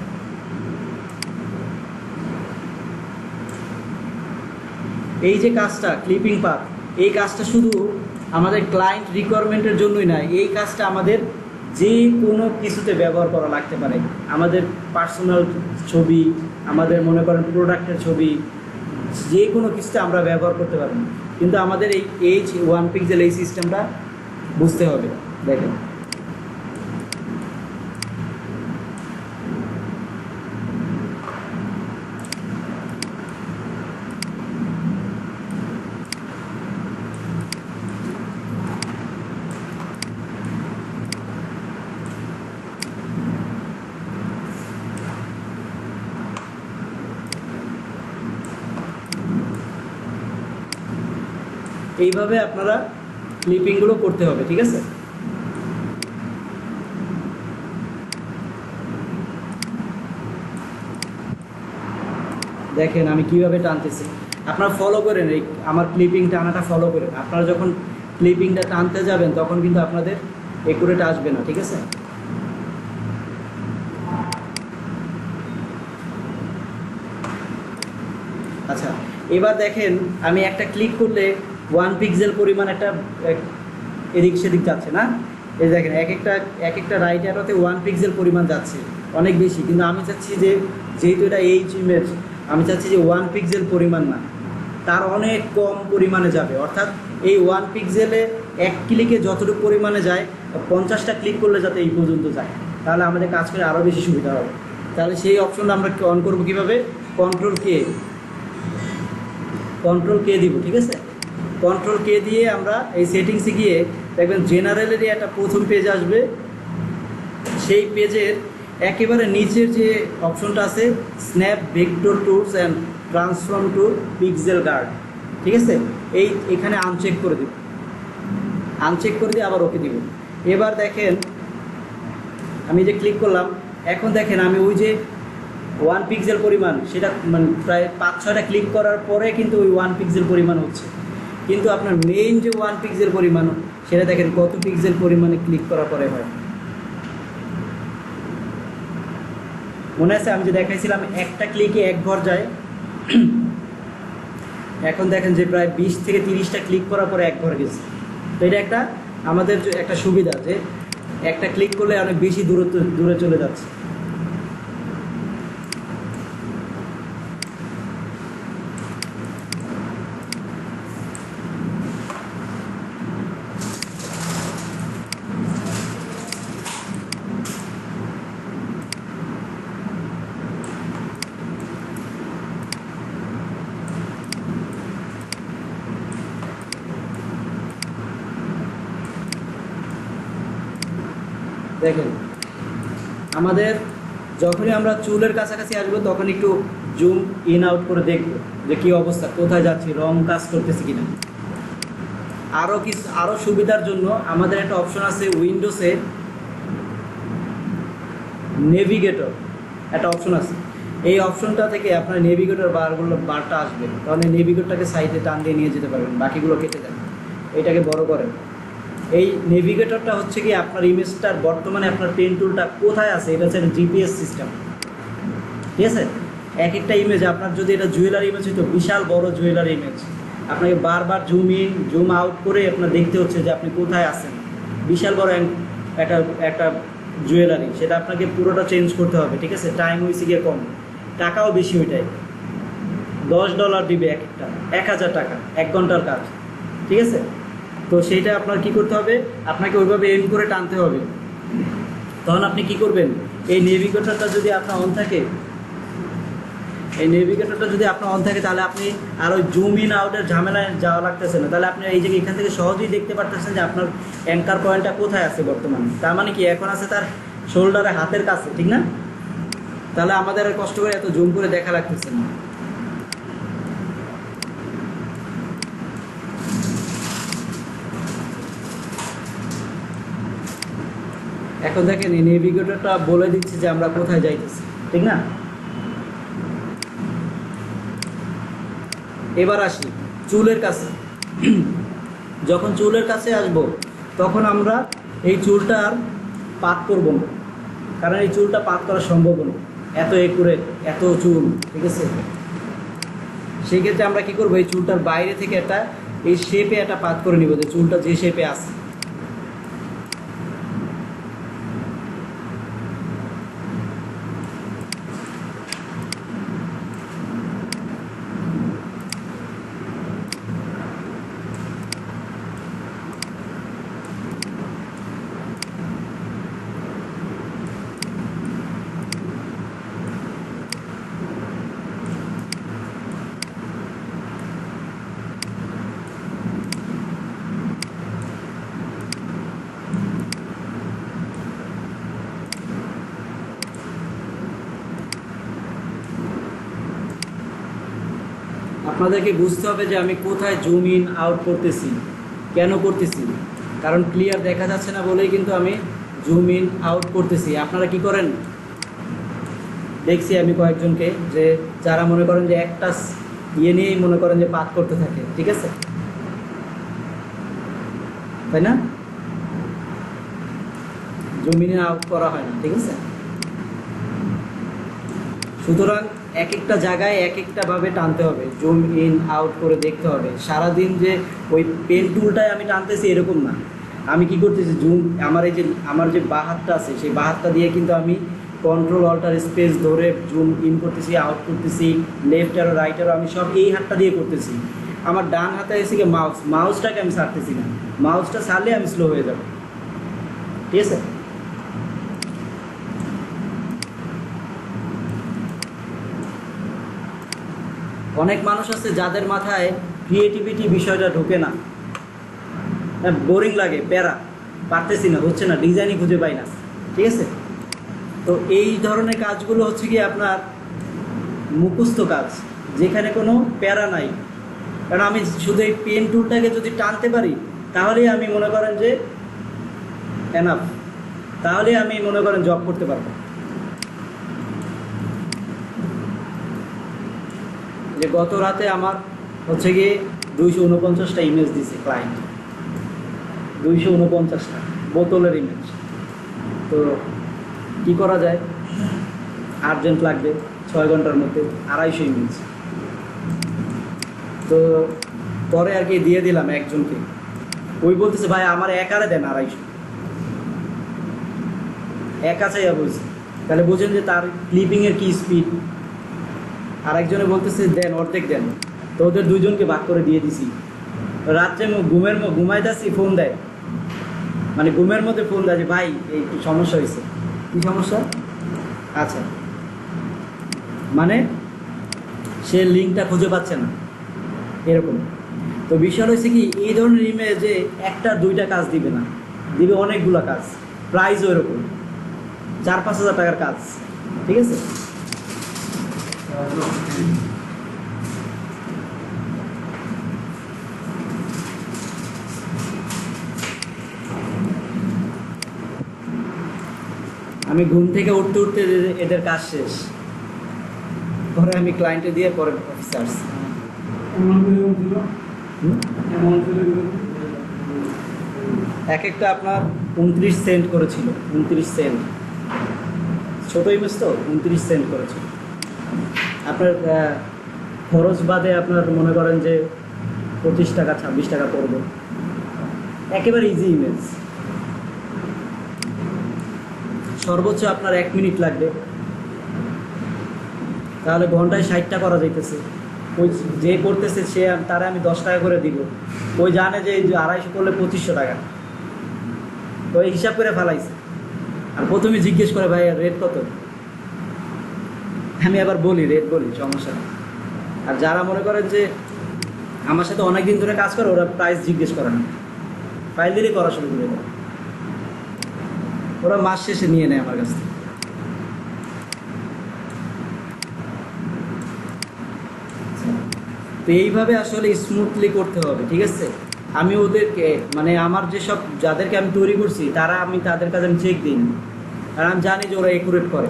এই যে কাজটা ক্লিপিং পাথ, এই কাজটা শুধু আমাদের ক্লায়েন্ট রিকোয়ারমেন্টের জন্যই নয়, এই কাজটা আমাদের যে কোনো কিছুতে ব্যবহার করা লাগতে পারে। আমাদের পার্সোনাল ছবি, আমাদের মনে করেন প্রোডাক্টের ছবি, যে কোনো কিছুতে আমরা ব্যবহার করতে পারি, কিন্তু আমাদের এই ওয়ান পিক্সেল এই সিস্টেমটা বুঝতে হবে। দেখেন এইভাবে আপনারা ক্লিপিংগুলো করতে হবে, ঠিক আছে? দেখেন আমি কিভাবে টানতেছি, আপনারা ফলো করেন, এই আমার ক্লিপিং টানাটা ফলো করেন। আপনারা যখন ক্লিপিংটা টানতে যাবেন তখন কিন্তু আপনাদের একুরেট আসবে না, ঠিক আছে? আচ্ছা, এবার দেখেন আমি একটা ক্লিক করলে 1 পিক্সেল পরিমাণ একটা এদিক সেদিক যাচ্ছে না? এই দেখেন এক একটা রাইট অ্যারোতে 1 পিক্সেল পরিমাণ যাচ্ছে, অনেক বেশি, কিন্তু আমি চাচ্ছি যে যেহেতু এটা এইচ ইমেজ, আমি চাচ্ছি যে 1 পিক্সেল পরিমাণ না, তার অনেক কম পরিমাণে যাবে। অর্থাৎ এই 1 পিক্সেলে এক ক্লিকে যতটুকু পরিমাণে যায় 50টা ক্লিক করলে যাতে এই পর্যন্ত যায়, তাহলে আমাদের কাজ করে আরও বেশি সুবিধা হবে। তাহলে সেই অপশনটা আমরা অন করবো কীভাবে, কন্ট্রোল কে দিব, ঠিক আছে? কন্ট্রোল কে দিয়ে আমরা এই সেটিংসে গিয়ে দেখবেন জেনারেলেরই একটা প্রথম পেজ আসবে, সেই পেজের একেবারে নিচের যে অপশনটা আছে snap vector tools and transform to pixel grid, ঠিক আছে? এখানে আনচেক করে দিব, আনচেক করে দিয়ে আবার ওকে দিব। এবার দেখেন আমি যে ক্লিক করলাম, এখন দেখেন আমি ওই যে 1 পিক্সেল পরিমাণ, সেটা মানে প্রায় 5-6টা ক্লিক করার পরে কিন্তু ওই 1 পিক্সেল পরিমাণ হচ্ছে, কিন্তু আপনার মেইন যে 1 পিক্সেল পরিমাণ সেটা দেখেন কত পিক্সেল পরিমাণে ক্লিক করার পরে হয়। মনে আছে আমি যে দেখাইছিলাম একটা ক্লিকে 1 ঘর যায়, এখন দেখেন যে প্রায় 20 থেকে 30টা ক্লিক করার পরে 1 ঘর গেছে। তো এটা একটা আমাদের একটা সুবিধা যে একটা ক্লিক করলে অনেক বেশি দূরে চলে যাচ্ছে। দেখেন আমাদের যখনই আমরা চুলের কাছাকাছি আসবো তখন একটু জুম ইন আউট করে দেখব যে কী অবস্থা, কোথায় যাচ্ছি, রং কাজ করতেছি কিনা। আরও সুবিধার জন্য আমাদের একটা অপশন আছে উইন্ডোজে নেভিগেটর, একটা অপশন আছে, এই অপশনটা থেকে আপনার নেভিগেটর বারটা আসবে, তখন এই নেভিগেটরটাকে সাইডে টান দিয়ে নিয়ে যেতে পারবেন, বাকিগুলো কেটে দেন, এটাকে বড় করেন। এই নেভিগেটরটা হচ্ছে কি আপনার ইমেজটার বর্তমানে আপনার পেন টুলটা কোথায় আছে এটা হচ্ছে জিপিএস সিস্টেম, ঠিক আছে। এক একটা ইমেজ আপনার যদি এটা জুয়েলারি ইমেজ হইতো, বিশাল বড় জুয়েলারি ইমেজ, আপনাকে বারবার জুম ইন জুম আউট করে আপনার দেখতে হচ্ছে যে আপনি কোথায় আছেন। বিশাল বড় একটা একটা জুয়েলারি, সেটা আপনাকে পুরোটা চেঞ্জ করতে হবে, ঠিক আছে। টাইম হয়েছে গিয়ে কম, টাকাও বেশি ওইটাই, $10 দিবে এক একটা, 1000 টাকা 1 ঘন্টার কাজ, ঠিক আছে। তো সেইটা আপনার কি করতে হবে, আপনাকে ওইভাবে এম করে টানতে হবে। তখন আপনি কি করবেন, এই নেভিগেটরটা যদি আপনার অন থাকে, এই নেভিগেটরটা যদি আপনার অন থাকে, তাহলে আপনি আর ওই জুম ইন আউটের ঝামেলায় যাওয়া লাগতেছে না। তাহলে আপনি এই যে এখান থেকে সহজেই দেখতে পারতেছেন যে আপনার অ্যাঙ্কার পয়েন্টটা কোথায় আছে বর্তমানে। তার মানে কি এখন আছে তার শোল্ডারে, হাতের কাছে, ঠিক না। তাহলে আমাদের আর কষ্ট করে এত জুম করে দেখা লাগতেছে না। এখন দেখেন এই নেভিগেটরটা বলে দিচ্ছে যে আমরা কোথায় যাইতেছি, ঠিক না। এবার আসি চুলের কাছে। যখন চুলের কাছে আসব তখন আমরা এই চুলটার পাত করব না, কারণ এই চুলটা পাত করা সম্ভব না, এত একুরেট, এত চুল, ঠিক আছে। সেই ক্ষেত্রে আমরা কি করব, এই চুলটার বাইরে থেকে একটা এই শেপে একটা পাত করে নিব, যে চুলটা যে শেপে আছে। আপনাদেরকে বুঝতে হবে যে আমি কোথায় জুম ইন আউট করতেছি, কেন করতেছি, কারণ ক্লিয়ার দেখা যাচ্ছে না বলেই কিন্তু আমি জুম ইন আউট করতেছি। আপনারা কি করেন, দেখছি আমি কয়েকজনকে যে যারা মনে করেন যে একটা ইয়ে নিয়েই মনে করেন যে পাত করতে থাকে, ঠিক আছে, তাই না, জুম ইন আউট করা হয় না, ঠিক আছে। সুতরাং এক একটা জায়গায় এক একটা ভাবে টানতে হবে, জুম ইন আউট করে দেখতে হবে। সারাদিন যে ওই পেন টুলটায় আমি টানতেছি এরকম না, আমি কি করতেছি, জুম আমার যে বাঁ হাতটা আছে সেই বাঁ হাতটা দিয়ে কিন্তু আমি কন্ট্রোল অল্টার স্পেস ধরে জুম ইন করতেছি, আউট করতেছি, লেফট আর রাইট আর আমি সব এই হাতটা দিয়ে করতেছি। আমার ডান হাতে এসে গিয়ে মাউসটাকে আমি ছাড়তেছি না, মাউসটা ছাড়লে আমি স্লো হয়ে যাব, ঠিক আছে। অনেক মানুষ আছে যাদের মাথায় ক্রিয়েটিভিটি বিষয়টা ঢোকে না, বোরিং লাগে, প্যারা, পারতেছি না, হচ্ছে না, ডিজাইনই খুঁজে পাই না, ঠিক আছে। তো এই ধরনের কাজগুলো হচ্ছে কি আপনার মুখস্থ কাজ, যেখানে কোনো প্যারা নাই। কারণ আমি শুধু এই পেন টুলটাকে যদি টানতে পারি তাহলেই আমি মনে করেন যে এনাফ, তাহলে আমি মনে করেন জব করতে পারবো। যে গত রাতে আমার হচ্ছে গিয়ে 249টা ইমেজ দিছে ক্লায়েন্ট, 249টা বোতলের ইমেজ। তো কি করা যায়, আর্জেন্ট লাগবে 6 ঘন্টার মধ্যে 250 ইমেজ। তো পরে আর কি দিয়ে দিলাম একজনকে, ওই বলতেছে ভাই আমার একারে দেন 250, একা চাইয়া বলছে। তাহলে বুঝেন যে তার ক্লিপিংয়ের কি স্পিড। আরেকজনে বলতেছে দেন অর্ধেক দেন, তো ওদের দুইজনকে ভাগ করে দিয়ে দিছি। রাত্রে ঘুমাইতেছি ফোন দেয়, মানে ঘুমের মধ্যে ফোন দেয় যে ভাই এই সমস্যা হয়েছে। কী সমস্যা? আচ্ছা, মানে সে লিঙ্কটা খুঁজে পাচ্ছে না, এরকম। তো বিষয় হয়েছে কি, এই ধরনের ইমেজে একটা দুইটা কাজ দিবে না, দিবে অনেকগুলো কাজ, প্রাইসও এরকম 4-5 হাজার টাকার কাজ, ঠিক আছে। আমি ঘুম থেকে উঠতে উঠতে এদের কাজ শেষ, পরে আমি ক্লায়েন্টে দিয়ে পরে অফিসার্স। এক একটা আপনার 29 সেন্ট করেছিল, 29 সেন্ট, ছোটো ইমেজ তো 29 সেন্ট করেছিল। আপনার খরচ বাদে আপনার মনে করেন যে 25 টাকা 26 টাকা পড়বে, একেবারে ইজি ইমেজ। সর্বোচ্চ আপনার 1 মিনিট লাগবে, তাহলে ঘন্টায় 60টা করা যাইতেছে। ওই যে করতেছে সে তারা আমি 10 টাকা করে দিব, ওই জানে যে এই 250 করলে 2500 টাকা, ওই হিসাব করে ফেলাইছে। আর প্রথমে জিজ্ঞেস করে ভাই রেট কত, আমি আবার বলি রেট বলি, সমস্যা নেই। আর যারা মনে করেন যে আমার সাথে অনেক দিন ধরে কাজ করে ওরা প্রাইস জিজ্ঞেস করে না, ফাইল দিলেই করা শুরু করে দেয়, ওরা মাস শেষে নিয়ে নেয় আমার কাছ থেকে। তো এইভাবে আসলে স্মুথলি করতে হবে, ঠিক আছে। আমি ওদেরকে মানে আমার যেসব যাদেরকে আমি তৈরি করছি আমি তাদের কাছে আমি চেক দিই না, কারণ আমি জানি যে ওরা একুরেট করে।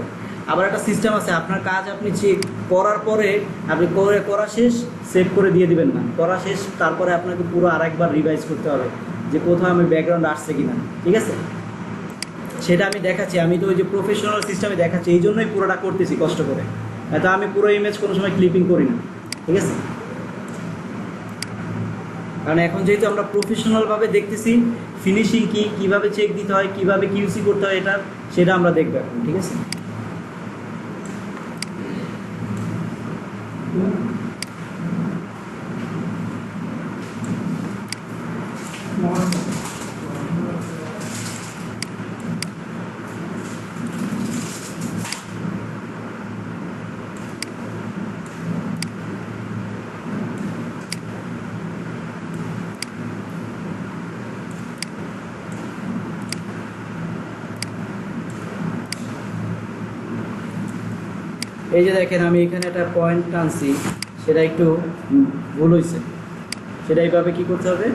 আবার একটা সিস্টেম আছে, আপনার কাজ আপনি চেক করার পরে আপনি করা শেষ সেভ করে দিয়ে দিবেন না, করা শেষ তারপরে আপনাকে পুরো আরেকবার রিভাইজ করতে হবে যে কোথাও আমি ব্যাকগ্রাউন্ড আসছে কিনা, ঠিক আছে। সেটা আমি দেখাচ্ছি, আমি তো ওই যে প্রফেশনাল সিস্টেমে দেখাচ্ছি, এই জন্যই পুরোটা করতেছি কষ্ট করে, এত আমি পুরো ইমেজ কোনো সময় ক্লিপিং করি না, ঠিক আছে। কারণ এখন যেহেতু আমরা প্রফেশনালভাবে দেখতেছি ফিনিশিং কীভাবে চেক দিতে হয়, কীভাবে কিউসি করতে হয়, সেটা আমরা দেখবো এখন, ঠিক আছে। এই যে দেখেন আমি এখানে একটা পয়েন্ট টানছি, সেটা একটু ভুল হয়েছে, সেটা এইভাবে কী করতে হবে,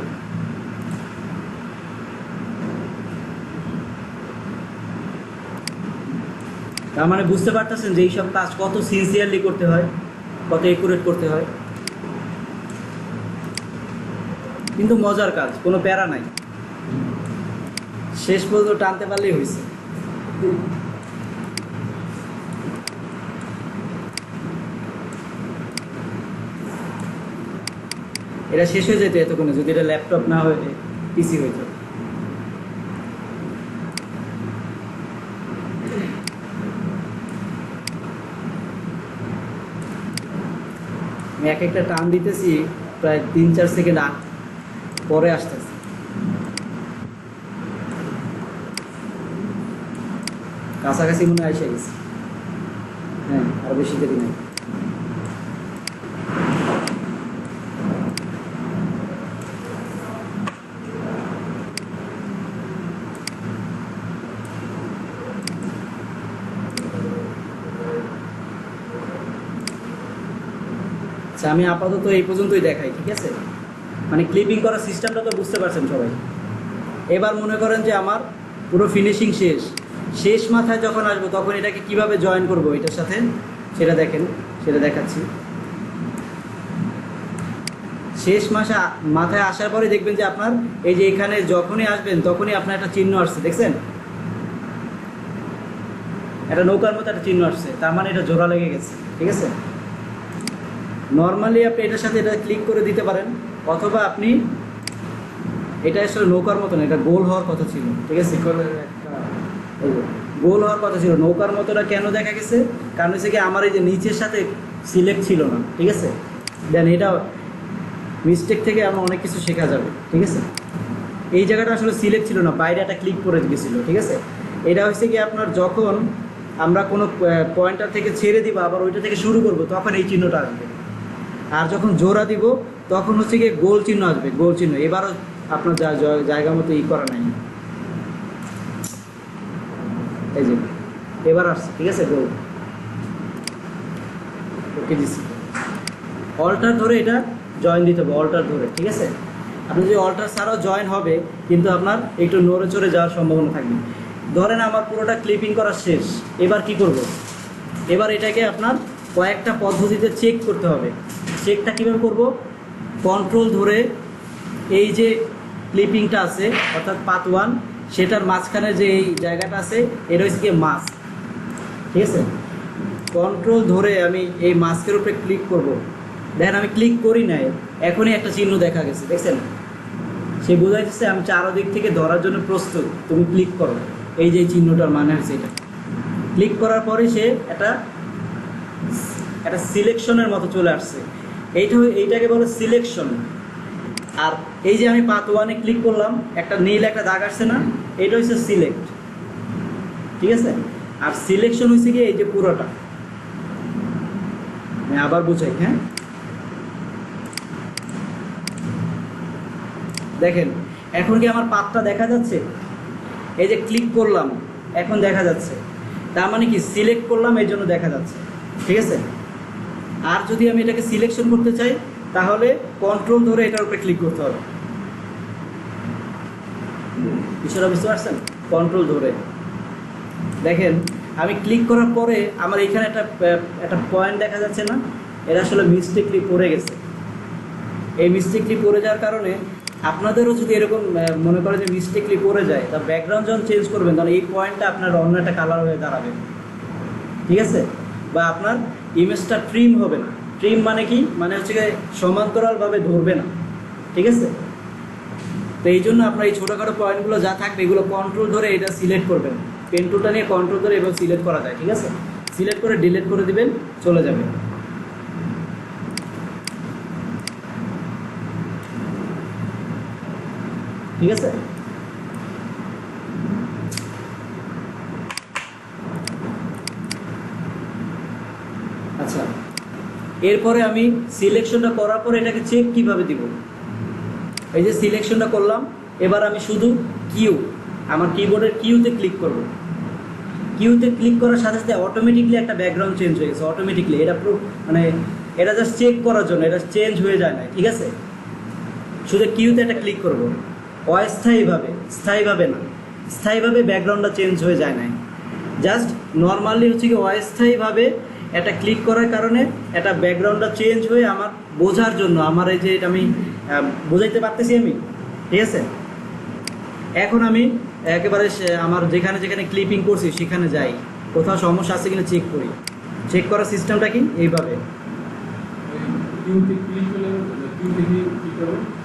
তার মানে বুঝতে পারতেছেন যে এইসব কাজ কত সিনসিয়ারলি করতে হয়, কত একুরেট করতে হয়, কিন্তু মজার কাজ, কোনো প্যারা নাই, শেষ পর্যন্ত টানতে পারলেই হয়েছে। এটা শেষ হয়ে যেত এতক্ষণে যদি এটা ল্যাপটপ না হয়ে পিসি হইতো। আমি এক একটা টান দিতেছি প্রায় 3-4 সেকেন্ড পরে আসতেছে। কাছাকাছি মনে হয় এসে গেছি, হ্যাঁ আর বেশি দেরি নেই। আমি আপাতত এই পর্যন্তই দেখাই, ঠিক আছে। মানে ক্লিপিং করার সিস্টেমটা তো বুঝতে পারছেন সবাই। এবার মনে করেন যে আমার পুরো ফিনিশিং শেষ মাথায় যখন আসবো তখন এটাকে কিভাবে জয়েন করব এটার সাথে, সেটা দেখেন, সেটা দেখাচ্ছি। শেষ মাথায় আসার পরে দেখবেন যে আপনার এই যে এখানে যখনই আসবেন তখনই আপনার একটা চিহ্ন আসছে, দেখছেন একটা নৌকার মতো একটা চিহ্ন আসছে, তার মানে এটা জোড়া লেগে গেছে, ঠিক আছে। নর্মালি আপনি এটার সাথে এটা ক্লিক করে দিতে পারেন, অথবা আপনি এটা আসলে নৌকার মতো না, এটা গোল হওয়ার কথা ছিল, ঠিক আছে। গোল হওয়ার কথা ছিল, নৌকার মতোটা কেন দেখা গেছে, কারণ হচ্ছে কি আমার এই যে নিচের সাথে সিলেক্ট ছিল না, ঠিক আছে। দেন এটা মিস্টেক থেকে আমার অনেক কিছু শেখা যাবে, ঠিক আছে। এই জায়গাটা আসলে সিলেক্ট ছিল না, বাইরে একটা ক্লিক করে গেছিলো, ঠিক আছে। এটা হচ্ছে কি আপনার যখন আমরা কোনো পয়েন্টার থেকে ছেড়ে দিব আবার ওইটা থেকে শুরু করব তখন এই চিহ্নটা আসবে, আর যখন জোড়া দিব তখন হচ্ছে গিয়ে গোল চিহ্ন আসবে, গোল চিহ্ন। এবারও আপনার জায়গা মতো করা নাই, এই যে এবার আসছে, ঠিক আছে, গোল ওকে দিচ্ছি। অল্টার ধরে এটা জয়েন দিতে হবে, অল্টার ধরে, ঠিক আছে। আপনি যদি অল্টার ছাড়াও জয়েন হবে কিন্তু আপনার একটু নড়ে চড়ে যাওয়ার সম্ভাবনা থাকবে। ধরেন আমার পুরোটা ক্লিপিং করা শেষ, এবার কি করব? এবার এটাকে আপনার কয়েকটা পদ্ধতিতে চেক করতে হবে। চেকটা কীভাবে করব? কন্ট্রোল ধরে এই যে ক্লিপিংটা আছে অর্থাৎ পার্ট 1, সেটার মাঝখানে যে এই জায়গাটা আছে এটা হচ্ছে গিয়ে মাস্ক, ঠিক আছে? কন্ট্রোল ধরে আমি এই মাস্কের উপরে ক্লিক করব। দেখেন আমি ক্লিক করি নাই, এখনই একটা চিহ্ন দেখা গেছে, দেখছেন? সে বোঝাইতেছে আমি চারদিক থেকে ধরার জন্য প্রস্তুত, তুমি ক্লিক করো। এই যে চিহ্নটার মানে হচ্ছে এটা। ক্লিক করার পরে সে একটা সিলেকশনের মতো চলে আসছে। এইটাকে বলে সিলেকশন। আর এই যে আমি পার্ট 1-এ ক্লিক করলাম, একটা নীল একটা দাগ আসছে না, এটা হচ্ছে সিলেক্ট, ঠিক আছে? আর সিলেকশন হচ্ছে কি এই যে পুরোটা। আমি আবার বুঝাই, হ্যাঁ দেখেন এখন কি আমার পাতটা দেখা যাচ্ছে? এই যে ক্লিক করলাম এখন দেখা যাচ্ছে, তার মানে কি সিলেক্ট করলাম এই জন্য দেখা যাচ্ছে, ঠিক আছে? আর যদি আমি এটাকে সিলেকশন করতে চাই তাহলে কন্ট্রোল ধরে এটার উপরে ক্লিক করতে হবে। বিষয়টা বুঝতে পারছেন? কন্ট্রোল ধরে দেখেন আমি ক্লিক করার পরে আমার এখানে একটা পয়েন্ট দেখা যাচ্ছে না, এটা আসলে মিস্টেকলি পড়ে গেছে। এই মিস্টেকলি পড়ে যাওয়ার কারণে আপনাদেরও যদি এরকম মনে করে যে মিস্টেকলি পড়ে যায়, তা ব্যাকগ্রাউন্ড যখন চেঞ্জ করবেন তখন এই পয়েন্টটা আপনার অন্য একটা কালার হয়ে দাঁড়াবে, ঠিক আছে? বা আপনার ইমেজটা ট্রিম হবে না। ট্রিম মানে কি? মানে হচ্ছে সমান্তরালভাবে ধরবে না, ঠিক আছে? তো এই জন্য আপনার এই ছোটোখাটো পয়েন্টগুলো যা থাকবে এগুলো কন্ট্রোল ধরে এটা সিলেক্ট করবেন। পেন টুলটা নিয়ে কন্ট্রোল ধরে এবার সিলেক্ট করা যায়, ঠিক আছে? সিলেক্ট করে ডিলিট করে দিবেন, চলে যাবে। ঠিক আছে? আচ্ছা, এরপরে আমি সিলেকশনটা করার পরে এটাকে চেক কিভাবে দিব? এই যে সিলেকশনটা করলাম, এবার আমি শুধু কিউ, আমার কিবোর্ডের কিউতে ক্লিক করব। কিউতে ক্লিক করার সাথে সাথে অটোমেটিকলি একটা ব্যাকগ্রাউন্ড চেঞ্জ হয়ে গেছে। অটোমেটিকলি এটা মানে এটা জাস্ট চেক করার জন্য, এটা চেঞ্জ হয়ে যায় না, ঠিক আছে? শুধু কিউতে একটা ক্লিক করব, অস্থায়ীভাবে, স্থায়ীভাবে না, স্থায়ীভাবে ব্যাকগ্রাউন্ডটা চেঞ্জ হয়ে যায় না, জাস্ট নর্মালি হচ্ছে কি অস্থায়ীভাবে একটা ক্লিক করার কারণে একটা ব্যাকগ্রাউন্ডটা চেঞ্জ হয়ে আমার বোঝার জন্য, আমার এই যে এটা আমি বোঝাইতে পারতেছি আমি, ঠিক আছে? এখন আমি একেবারে আমার যেখানে যেখানে ক্লিপিং করছি সেখানে যাই, কোথাও সমস্যা আছে কিনা চেক করি। চেক করার সিস্টেমটা কি? এইভাবে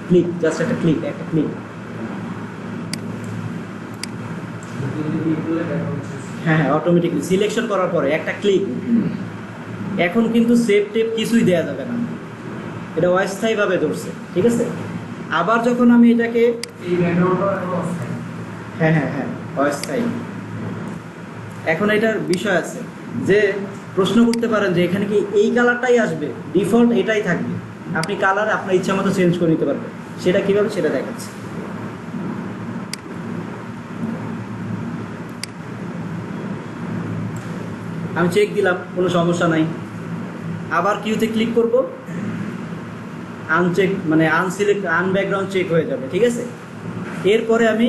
ক্লিক, জাস্ট একটা ক্লিক, হ্যাঁ হ্যাঁ, অটোমেটিকলি সিলেকশন করার পরে একটা ক্লিক। এখন কিন্তু সেভ টেপ কিছুই দেওয়া যাবে না, এটা অস্থায়ীভাবে ধরছে, ঠিক আছে? আবার যখন আমি এটাকে হ্যাঁ হ্যাঁ হ্যাঁ অস্থায়ী। এখন এটার বিষয় আছে যে প্রশ্ন করতে পারেন যে এখানে কি এই কালারটাই আসবে? ডিফল্ট এটাই থাকবে, আপনি কালার আপনার ইচ্ছা মতো চেঞ্জ করে নিতে পারবেন। সেটা কীভাবে সেটা দেখাচ্ছি। আমি চেক দিলাম, কোনো সমস্যা নাই। আবার কিউতে ক্লিক করব, আনচেক মানে আনসিলেক্ট, আনব্যাকগ্রাউন্ড চেক হয়ে যাবে, ঠিক আছে? এরপরে আমি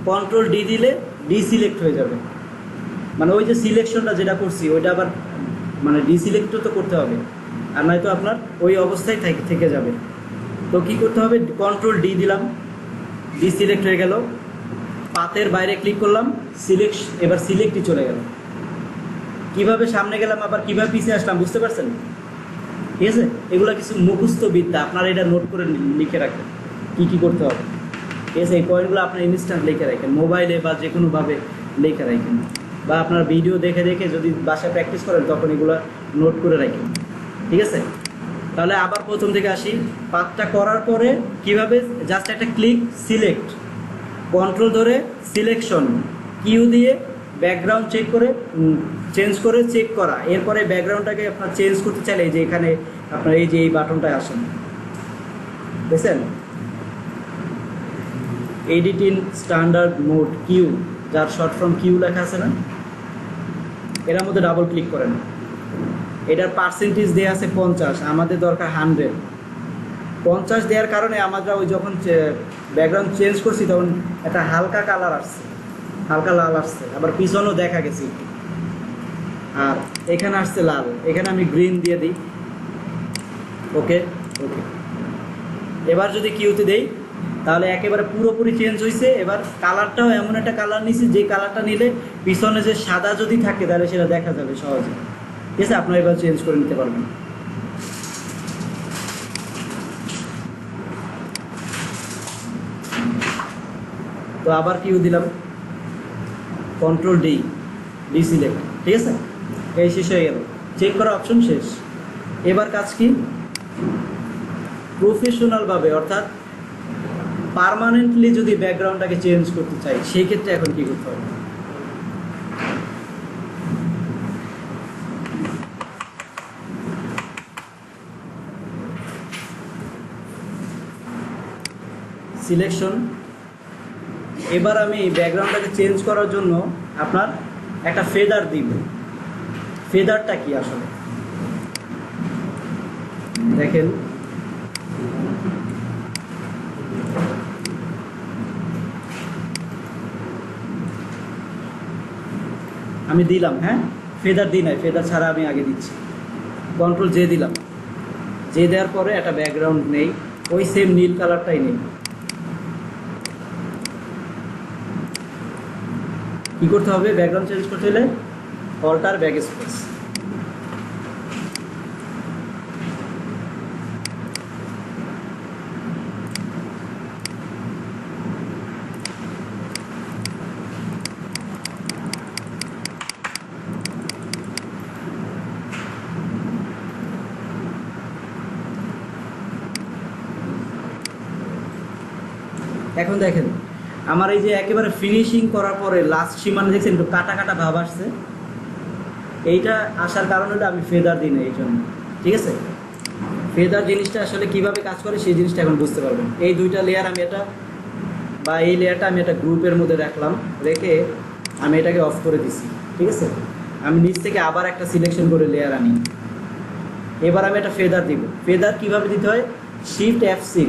কন্ট্রোল ডি দিলে ডিসিলেক্ট হয়ে যাবে, মানে ওই যে সিলেকশনটা যেটা করছি ওইটা আবার মানে ডিসিলেক্টও তো করতে হবে, আর নয়তো আপনার ওই অবস্থায় থেকে যাবে। তো কী করতে হবে? কন্ট্রোল ডি দিলাম, ডিসিলেক্ট হয়ে গেল। পাতের বাইরে ক্লিক করলাম, সিলেক্ট, এবার সিলেক্টই চলে গেল। কিভাবে সামনে গেলাম আবার কিভাবে পিছিয়ে আসলাম বুঝতে পারছেন? ঠিক আছে, এগুলো কিছু মুখস্থ বিদ্যা, আপনারা এটা নোট করে লিখে রাখেন কী কী করতে হবে, ঠিক আছে? এই পয়েন্টগুলো আপনার ইনস্ট্যান্ট লিখে রাখেন, মোবাইলে বা যে কোনোভাবে লিখে রাখেন, বা আপনার ভিডিও দেখে দেখে যদি বাসায় প্র্যাকটিস করেন তখন এগুলো নোট করে রাখেন, ঠিক আছে? তাহলে আবার প্রথম থেকে আসি। পাতটা করার পরে কিভাবে? জাস্ট একটা ক্লিক, সিলেক্ট, কন্ট্রোল ধরে সিলেকশন, কিউ দিয়ে ব্যাকগ্রাউন্ড চেক করে চেঞ্জ করে চেক করা। এরপরে ব্যাকগ্রাউন্ডটাকে আপনার চেঞ্জ করতে চাইলে যে এখানে আপনার এই যে এই বাটনটায় আসেন, বুঝছেন? এডিটিং স্ট্যান্ডার্ড মোড কিউ, যার শর্ট ফর্ম কিউ লেখা আছে না, এটার মধ্যে ডাবল ক্লিক করেন। এটার পার্সেন্টেজ দেওয়া আছে 50, আমাদের দরকার 100। 50 দেওয়ার কারণে আমরা ওই যখন ব্যাকগ্রাউন্ড চেঞ্জ করছি তখন একটা হালকা কালার আসছে, হালকা লাল আসছে, আবার পিছনেও দেখা গেছে একটু। আর এখানে আসছে লাল, এখানে আমি গ্রিন দিয়ে দিই। ওকে ওকে, এবার যদি কিউতে দেই তাহলে একেবারে পুরোপুরি চেঞ্জ হয়েছে। এবার কালারটাও এমন একটা কালার নিছি যে কালারটা নিলে পিছনে যে সাদা যদি থাকে তাহলে সেটা দেখা যাবে সহজে। ঠিক আছে, আপনারা এবার চেঞ্জ করে নিতে পারবেন। তো আবার কিউ দিলাম, কন্ট্রোল ডি, ডি সিলেক্ট। ঠিক আছে, এই শেষ হয়ে গেল, চেক করা অপশন শেষ। এবার কাজ কি, প্রফেশনালভাবে অর্থাৎ পার্মানেন্টলি যদি ব্যাকগ্রাউন্ডটাকে চেঞ্জ করতে চাই সেই ক্ষেত্রে এখন কি করতে হবে? সিলেকশন। এবার আমি ব্যাকগ্রাউন্ডটাকে চেঞ্জ করার জন্য আপনার একটা ফেদার দিব। ফেদারটা কি আসলে দেখেন, আমি দিলাম, হ্যাঁ ফেদার দিই নাই, ফেদার ছাড়া আমি আগে দিচ্ছি। কন্ট্রোল জে দিলাম, জে দেওয়ার পরে একটা ব্যাকগ্রাউন্ড নেই, ওই সেম নীল কালারটাই নেই। কি করতে হবে ব্যাকগ্রাউন্ড চেঞ্জ করতে হলে? Alter backspace. এখন দেখেন আমার এই যে একেবারে ফিনিশিং করার পরে লাস্ট সীমানা দেখছেন একটু কাটা কাটা ভাব আসছে, এইটা আসার কারণ হলো আমি ফেদার দিই না এই জন্য। ঠিক আছে, ফেদার জিনিসটা আসলে কিভাবে কাজ করে সেই জিনিসটা এখন বুঝতে পারবেন। এই দুইটা লেয়ার আমি এটা বা এই লেয়ারটা আমি একটা গ্রুপের মধ্যে রাখলাম, রেখে আমি এটাকে অফ করে দিছি। ঠিক আছে, আমি নিচ থেকে আবার একটা সিলেকশন করে লেয়ার আনি। এবার আমি একটা ফেদার দিব। ফেদার কিভাবে দিতে হয়? শিফট F6,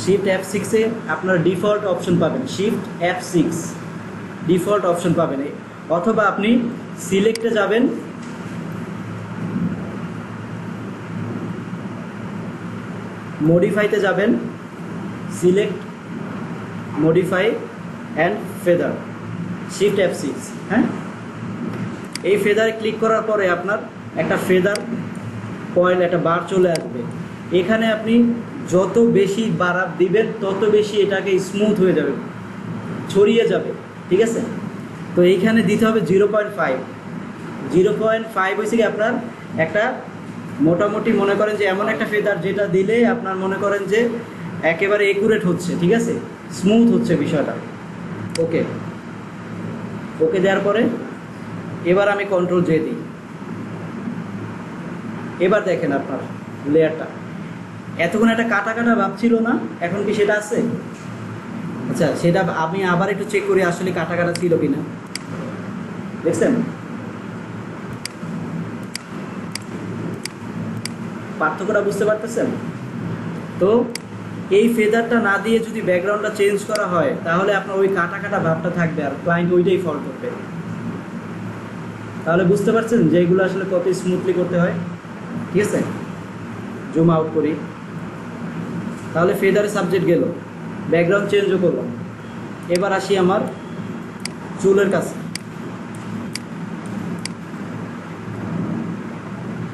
শিফট F6-এ আপনার ডিফল্ট অপশন পাবেন, শিফট F6 ডিফল্ট অপশন পাবেন। অথবা আপনি সিলেক্টে যাবেন, মডিফাইতে যাবেন, select, modify and feather, shift F6। হ্যাঁ, এই ফেদারে ক্লিক করার পরে আপনার একটা ফেদার পয়েন্ট, একটা বার চলে আসবে। এখানে আপনি যত বেশি বাড়াপ দিবেন তত বেশি এটাকে স্মুথ হয়ে যাবে, ছড়িয়ে যাবে। ঠিক আছে, তো এইখানে দিতে হবে 0.5। 0.5 হয়েছে কি আপনার একটা মোটামুটি মনে করেন যে এমন একটা ফেদার যেটা দিলে আপনার মনে করেন যে একেবারে একুরেট হচ্ছে। ঠিক আছে, স্মুথ হচ্ছে বিষয়টা। ওকে ওকে দেওয়ার পরে এবার আমি কন্ট্রোল জে দিই। এবার দেখেন আপনার লেয়ারটা এতক্ষণ একটা কাটা কাটা ভাব ছিল না, এখন কি সেটা আছে? আচ্ছা, সেটা আমি আবার একটু চেক করি আসলে কাটা কাটা ছিল কিনা। দেখছেন পার্থক্যটা বুঝতে পারতেছেন? তো এই ফেদারটা না দিয়ে যদি ব্যাকগ্রাউন্ডটা চেঞ্জ করা হয় তাহলে আপনার ওই কাটা কাটা ভাবটা থাকবে আর ক্লায়েন্ট ওইটাই ফলো করবে। তাহলে বুঝতে পারছেন যে এইগুলো আসলে কত স্মুথলি করতে হয়। ঠিক আছে, জুম আউট করি। তাহলে ফেদারে সাবজেক্ট গেল, ব্যাকগ্রাউন্ড চেঞ্জও করলাম। এবার আসি আমার চুলের কাছে।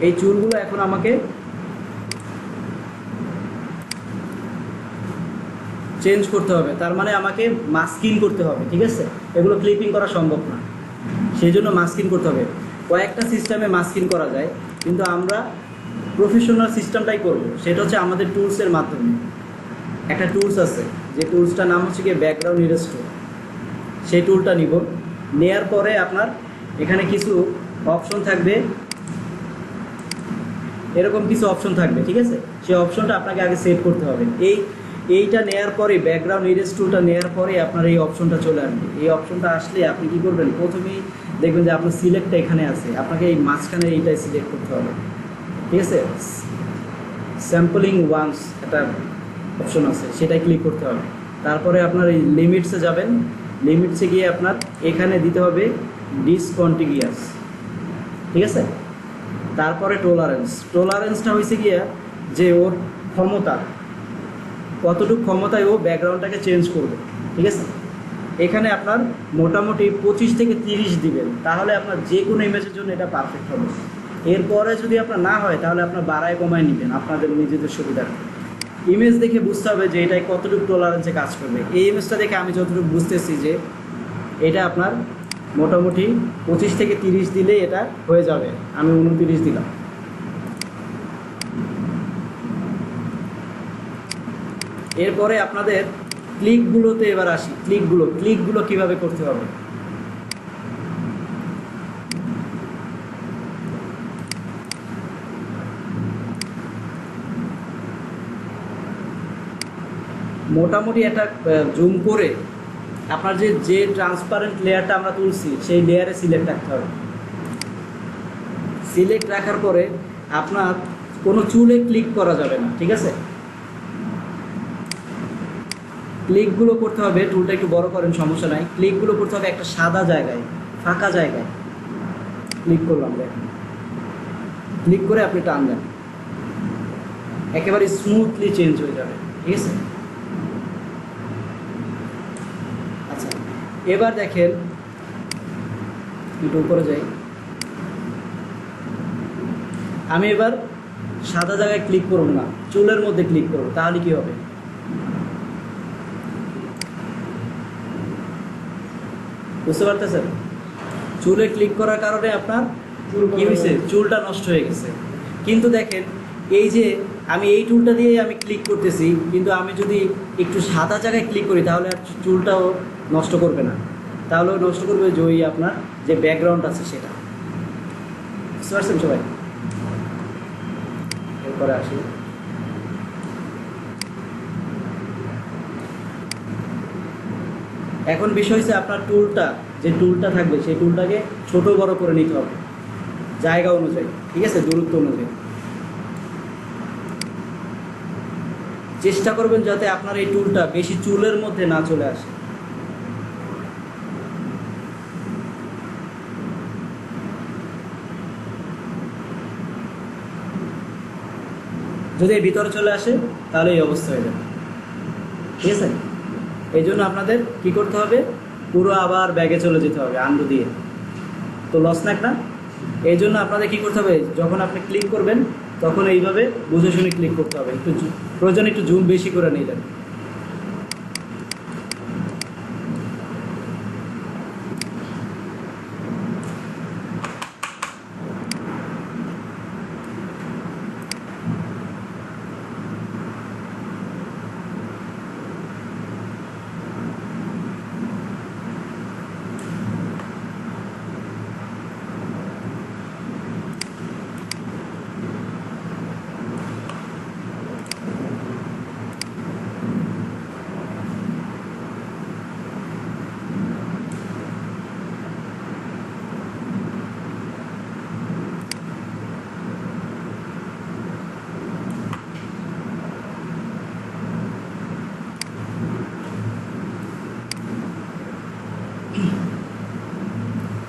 এই চুলগুলো এখন আমাকে চেঞ্জ করতে হবে, তার মানে আমাকে মাস্কিং করতে হবে। ঠিক আছে, এগুলো ক্লিপিং করা সম্ভব না, সেই জন্য মাস্কিং করতে হবে। কয়েকটা সিস্টেমে মাস্কিং করা যায়, কিন্তু আমরা প্রফেশনাল সিস্টেমটাই করব। সেটা হচ্ছে আমাদের টুলসের মাধ্যমে। একটা টুলস আছে, যে টুলসটার নাম হচ্ছে গিয়ে ব্যাকগ্রাউন্ড ইরেস্টর। সেই টুলটা নিব, নেয়ার পরে আপনার এখানে কিছু অপশন থাকবে, এরকম কিছু অপশন থাকবে। ঠিক আছে, সেই অপশনটা আপনাকে আগে সেট করতে হবে। এইটা নেয়ার পরে, ব্যাকগ্রাউন্ড ইরেজ টুলটা নেয়ার পরে আপনার এই অপশনটা চলে আসবে। এই অপশনটা আসলে আপনি কী করবেন, প্রথমেই দেখবেন যে আপনার সিলেক্টটা এখানে আছে, আপনাকে এই মাঝখানে এইটাই সিলেক্ট করতে হবে। ঠিক আছে, স্যাম্পলিং ওয়ান্স একটা অপশন আছে, সেটাই ক্লিক করতে হবে। তারপরে আপনার এই লিমিটসে যাবেন, লিমিটসে গিয়ে আপনার এখানে দিতে হবে ডিসকন্টিনিউয়াস, ঠিক আছে। তারপরে টোলারেন্সটা হয়েছে গিয়া যে ওর ক্ষমতা, কতটুকু ক্ষমতায় ও ব্যাকগ্রাউন্ডটাকে চেঞ্জ করবে, ঠিক আছে। এখানে আপনার মোটামুটি 25 থেকে 30 দিবেন, তাহলে আপনার যে কোনো ইমেজের জন্য এটা পারফেক্ট হবে। এরপরে যদি আপনার না হয় তাহলে আপনার বাড়ায় কমায় নেবেন আপনাদের নিজেদের সুবিধা। ইমেজ দেখে বুঝতে হবে যে এটাই কতটুকু টলারেন্সে কাজ করবে। এই ইমেজটা দেখে আমি যতটুকু বুঝতেছি যে এটা আপনার মোটামুটি 25 থেকে 30 দিলে এটা হয়ে যাবে। আমি 29 দিলাম। এরপরে আপনাদের ক্লিকগুলোতে এবার আসি। ক্লিকগুলো কিভাবে করতে হবে। মোটামুটি একটা জুম করে আপনার যে ট্রান্সপারেন্ট লেয়ারটা আমরা তুলছি সেই লেয়ারে সিলেক্ট রাখতে হবে। সিলেক্ট রাখার পরে আপনার কোনো চুলে ক্লিক করা যাবে না, ঠিক আছে। ক্লিকগুলো করতে হবে, টুলটা একটু বড় করেন সমস্যা নাই। ক্লিকগুলো করতে হবে একটা সাদা জায়গায়, ফাঁকা জায়গায় ক্লিক করলাম। দেখেন, ক্লিক করে আপনি টান দেন, একেবারে স্মুথলি চেঞ্জ হয়ে যাবে, ঠিক আছে। আচ্ছা, এবার দেখেন একটু উপরে যাই। আমি এবার সাদা জায়গায় ক্লিক করব না, চুলের মধ্যে ক্লিক করব, তাহলে কি হবে। বুঝতে পারতেছেন? চুলে ক্লিক করার কারণে আপনার কি হয়েছে, চুলটা নষ্ট হয়ে গেছে। কিন্তু দেখেন এই যে আমি এই টুলটা দিয়ে আমি ক্লিক করতেছি, কিন্তু আমি যদি একটু সাদা জায়গায় ক্লিক করি তাহলে আর চুলটাও নষ্ট করবে না, তাহলে নষ্ট করবে যে ওই আপনার যে ব্যাকগ্রাউন্ড আছে সেটা। বুঝতে পারছেন সবাই? এরপরে আসি, এখন বিষয় হচ্ছে আপনার যে টুলটা থাকবে সেই টুলটাকে ছোট বড় করে নিতে হবে জায়গা অনুযায়ী, ঠিক আছে, দূরত্ব অনুযায়ী। চেষ্টা করবেন যাতে আপনার এই টুলটা বেশি চুলের মধ্যে না চলে আসে। যদি এর ভিতরে চলে আসে তাহলে এই অবস্থা হয়ে যাবে, ঠিক আছে। এই জন্য আপনাদের কি করতে হবে, পুরো আবার ব্যাগে চলে যেতে হবে আন্ডু দিয়ে, তো লস না একটা। এই জন্য আপনাদের কি করতে হবে, যখন আপনি ক্লিক করবেন তখন এইভাবে বুঝে শুনে ক্লিক করতে হবে। একটু প্রয়োজন একটু জুম বেশি করে নিলেন।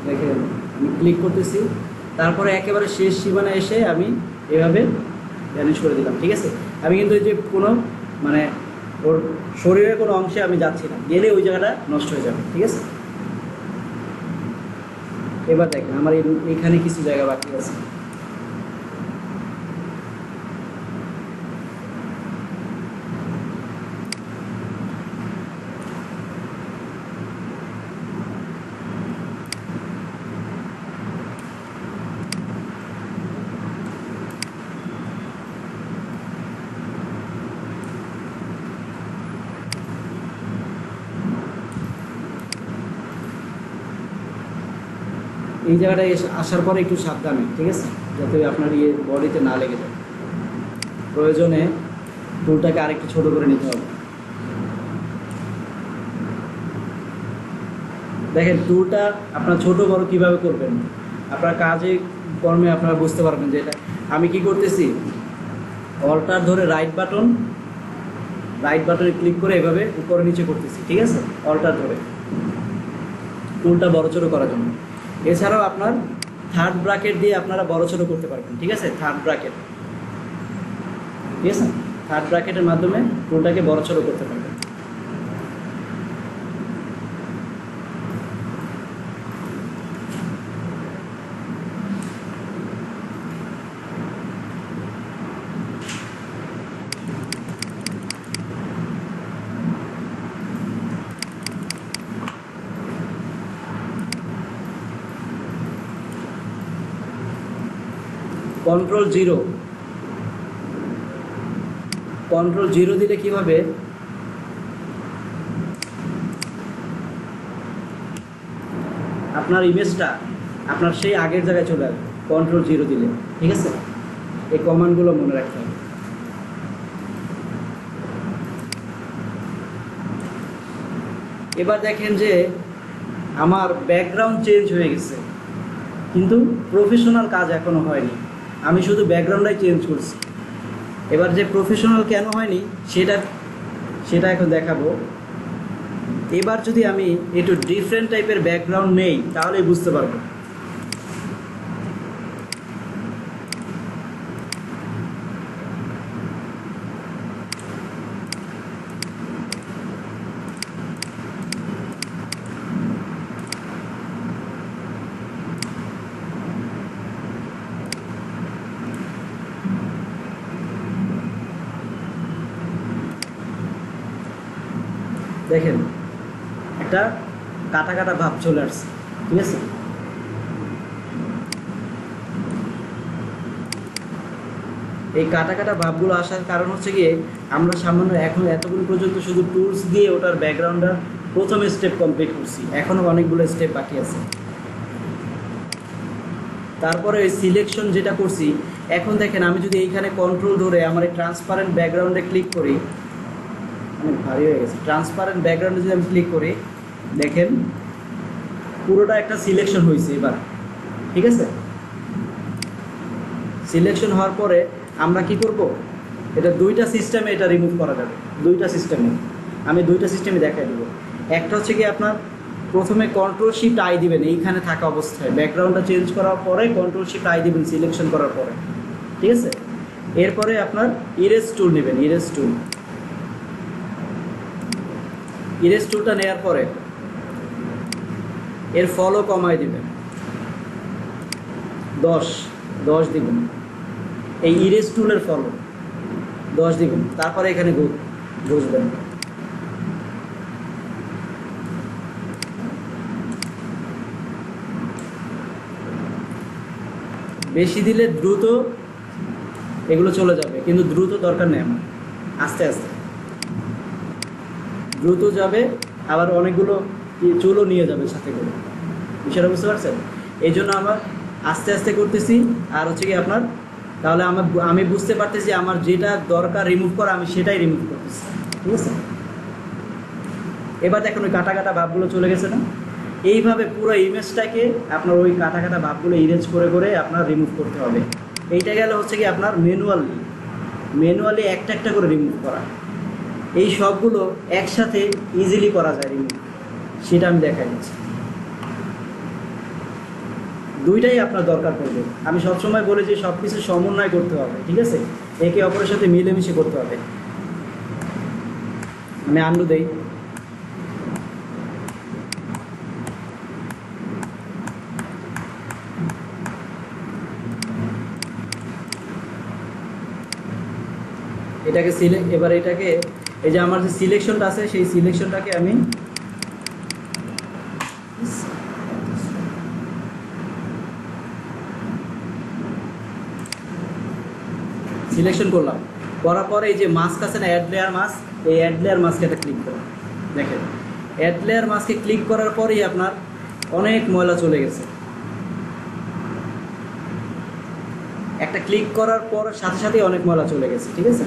দেখেন আমি ক্লিক করতেছি, তারপরে একেবারে শেষ সীমানায় এসে আমি এভাবে ভ্যানিশ করে দিলাম, ঠিক আছে। আমি কিন্তু এই যে কোনো মানে ওর শরীরের কোনো অংশে আমি যাচ্ছি না, গেলে ওই জায়গাটা নষ্ট হয়ে যাবে, ঠিক আছে। এবার দেখেন আমার এখানে কিছু জায়গা বাকি আছে। এই জায়গাটায় আসার পরে একটু সাবধানে, ঠিক আছে, যাতে আপনার বডিতে না লেগে যায়। প্রয়োজনে টুলটাকে আরেকটু ছোট করে নিতে হবে। দেখেন টুলটা আপনার ছোট বড় কিভাবে করবেন, আপনার কাজে কর্মে আপনারা বুঝতে পারবেন যে এটা আমি কি করতেছি। অল্টার ধরে রাইট রাইট বাটনে ক্লিক করে এভাবে উপরে নিচে করতেছি, ঠিক আছে, অল্টার ধরে টুলটা বড় ছোটো করার জন্য। এছাড়াও আপনার থার্ড ব্র্যাকেট দিয়ে আপনারা বড় ছোটো করতে পারবেন, ঠিক আছে, থার্ড ব্র্যাকেট, ঠিক আছে, থার্ড ব্র্যাকেটের মাধ্যমে টুলটাকে বড় ছোটো করতে পারবেন। কন্ট্রোল জিরো দিলে কি হবে, আপনার ইমেজটা আপনার সেই আগের জায়গায় চলে আসবে কন্ট্রোল জিরো দিলে, ঠিক আছে। এই কমান্ডগুলো মনে রাখতে হবে। এবার দেখেন যে আমার ব্যাকগ্রাউন্ড চেঞ্জ হয়ে গেছে, কিন্তু প্রফেশনাল কাজ এখনো হয়নি, আমি শুধু ব্যাকগ্রাউন্ডটাই চেঞ্জ করছি। এবার যে প্রফেশনাল কেন হয়নি সেটা এখন দেখাবো। এবার যদি আমি একটু ডিফারেন্ট টাইপের ব্যাকগ্রাউন্ড নেই তাহলেই বুঝতে পারবো। দেখেন একটা কাটা কাটা ভাব চলে আসছে, ঠিক আছে। এই কাটা কাটা ভাবগুলো আসার কারণ হচ্ছে গিয়ে আমরা সামান্য এখন এতক্ষণ পর্যন্ত শুধু টুলস দিয়ে ওটার ব্যাকগ্রাউন্ডটা প্রথম স্টেপ কমপ্লিট করছি, এখনও অনেকগুলো স্টেপ বাকি আছে। তারপরে ওই সিলেকশন যেটা করছি, এখন দেখেন আমি যদি এইখানে কন্ট্রোল ধরে আমার এই ট্রান্সপারেন্ট ব্যাকগ্রাউন্ডে ক্লিক করি, অনেক ভারী হয়ে গেছে, ট্রান্সপারেন্ট ব্যাকগ্রাউন্ডে যদি আমি ক্লিক করি, দেখেন পুরোটা একটা সিলেকশন হয়েছে এবার, ঠিক আছে। সিলেকশন হওয়ার পরে আমরা কি করব, এটা দুইটা সিস্টেমে এটা রিমুভ করা যাবে, দুইটা সিস্টেমে, আমি দুইটা সিস্টেমে দেখাই দেবো। একটা হচ্ছে কি আপনার প্রথমে কন্ট্রোল শিফট আই দিবেন এইখানে থাকা অবস্থায়, ব্যাকগ্রাউন্ডটা চেঞ্জ করার পরে কন্ট্রোল শিফট আই দিবেন সিলেকশন করার পরে, ঠিক আছে। এরপরে আপনার ইরেজ টুল নেবেন, ইরেজ টুলটা নেওয়ার পরে এর ফলো কমায় দিবেন 10 দিবেন, এই ইরেজ টুলের ফলো 10 দিবেন, তারপরে এখানে ঘুষবেন। বেশি দিলে দ্রুত এগুলো চলে যাবে, কিন্তু দ্রুত দরকার নেই আমার, আস্তে আস্তে দ্রুত যাবে, আবার অনেকগুলো চুলও নিয়ে যাবে সাথে করে, বিষয়টা বুঝতে পারছেন। এই জন্য আমার আস্তে আস্তে করতেছি, আর হচ্ছে কি আপনার তাহলে আমি বুঝতে পারতেছি আমার যেটা দরকার রিমুভ করা আমি সেটাই রিমুভ করতেছি, ঠিক আছে। এবার দেখুন ওই কাটা কাটা ভাবগুলো চলে গেছে না, এইভাবে পুরো ইমেজটাকে আপনার ওই কাটা কাটা ভাবগুলো ইরেজ করে করে আপনার রিমুভ করতে হবে। এইটা গেলে হচ্ছে কি আপনার ম্যানুয়ালি একটা একটা করে রিমুভ করা, এই সবগুলো একসাথে ইজিলি করা যায় রিমুভ, সেটা আমি দেখাই দিচ্ছি। দুইটাই আপনার দরকার পড়বে, আমি সবসময় বলি যে সব কিছু সমন্বয় করতে হবে, ঠিক আছে, একে অপরের সাথে মিলেমিশে করতে হবে। আমি আন্ডু দেই, এটাকে এবার এটাকে এই যে আমার যে সিলেকশনটা আছে সেই সিলেকশনটাকে আমি সিলেকশন করলাম, করার পরে এই যে মাস্ক আছে না, অ্যাড লেয়ার মাস্ক, এই অ্যাড লেয়ার মাস্কে একটা ক্লিক করুন। দেখেন অ্যাড লেয়ার মাস্কে ক্লিক করার পরেই আপনার অনেক ময়লা চলে গেছে, একটা ক্লিক করার পর সাথে সাথেই অনেক ময়লা চলে গেছে, ঠিক আছে।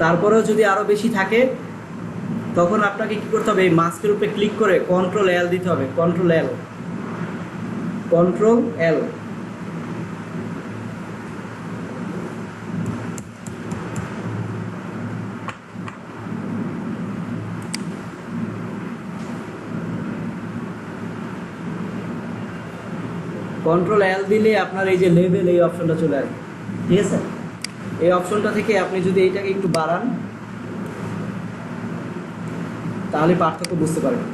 তারপরেও যদি আরও বেশি থাকে তখন আপনাকে কী করতে হবে, এই মাস্কের উপরে ক্লিক করে কন্ট্রোল এল দিতে হবে, কন্ট্রোল এল, কন্ট্রোল এল দিলে আপনার এই যে লেভেল এই অপশনটা চলে আসবে, ঠিক আছে। এই অপশনটা থেকে আপনি যদি এইটাকে একটু বাড়ান তাহলে পার্থক্য বুঝতে পারবেন।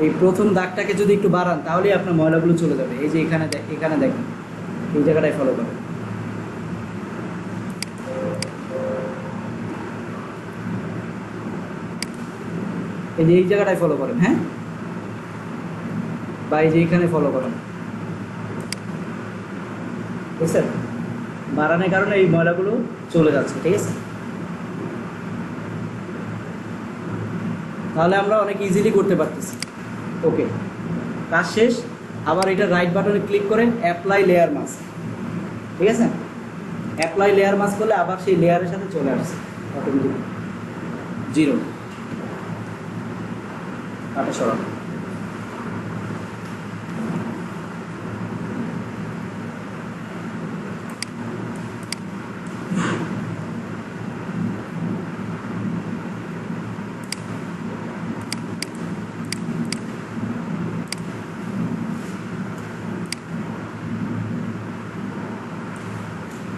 এই প্রথম দাগটাকে যদি একটু বাড়ান তাহলে আপনার ময়লাগুলো চলে যাবে। এই যে এখানে এখানে দেখেন, এই জায়গাটায় ফলো করেন। এই যে এই জায়গাটায় ফলো করেন, হ্যাঁ, বা এই যে এখানে ফলো করেন, বুঝছেন? বাড়ানোর কারণে এই ময়লাগুলো চলে যাচ্ছে, ঠিক আছে। তাহলে আমরা অনেক ইজিলি করতে পারতেছি। ওকে, কাজ শেষ। আবার এটা রাইট বাটনে ক্লিক করে অ্যাপ্লাই লেয়ার মাস্ক, ঠিক আছে। অ্যাপ্লাই লেয়ার মাস্ক করলে আবার সেই লেয়ারের সাথে চলে আসছে অটোমেটিক 0। কাটা সরান।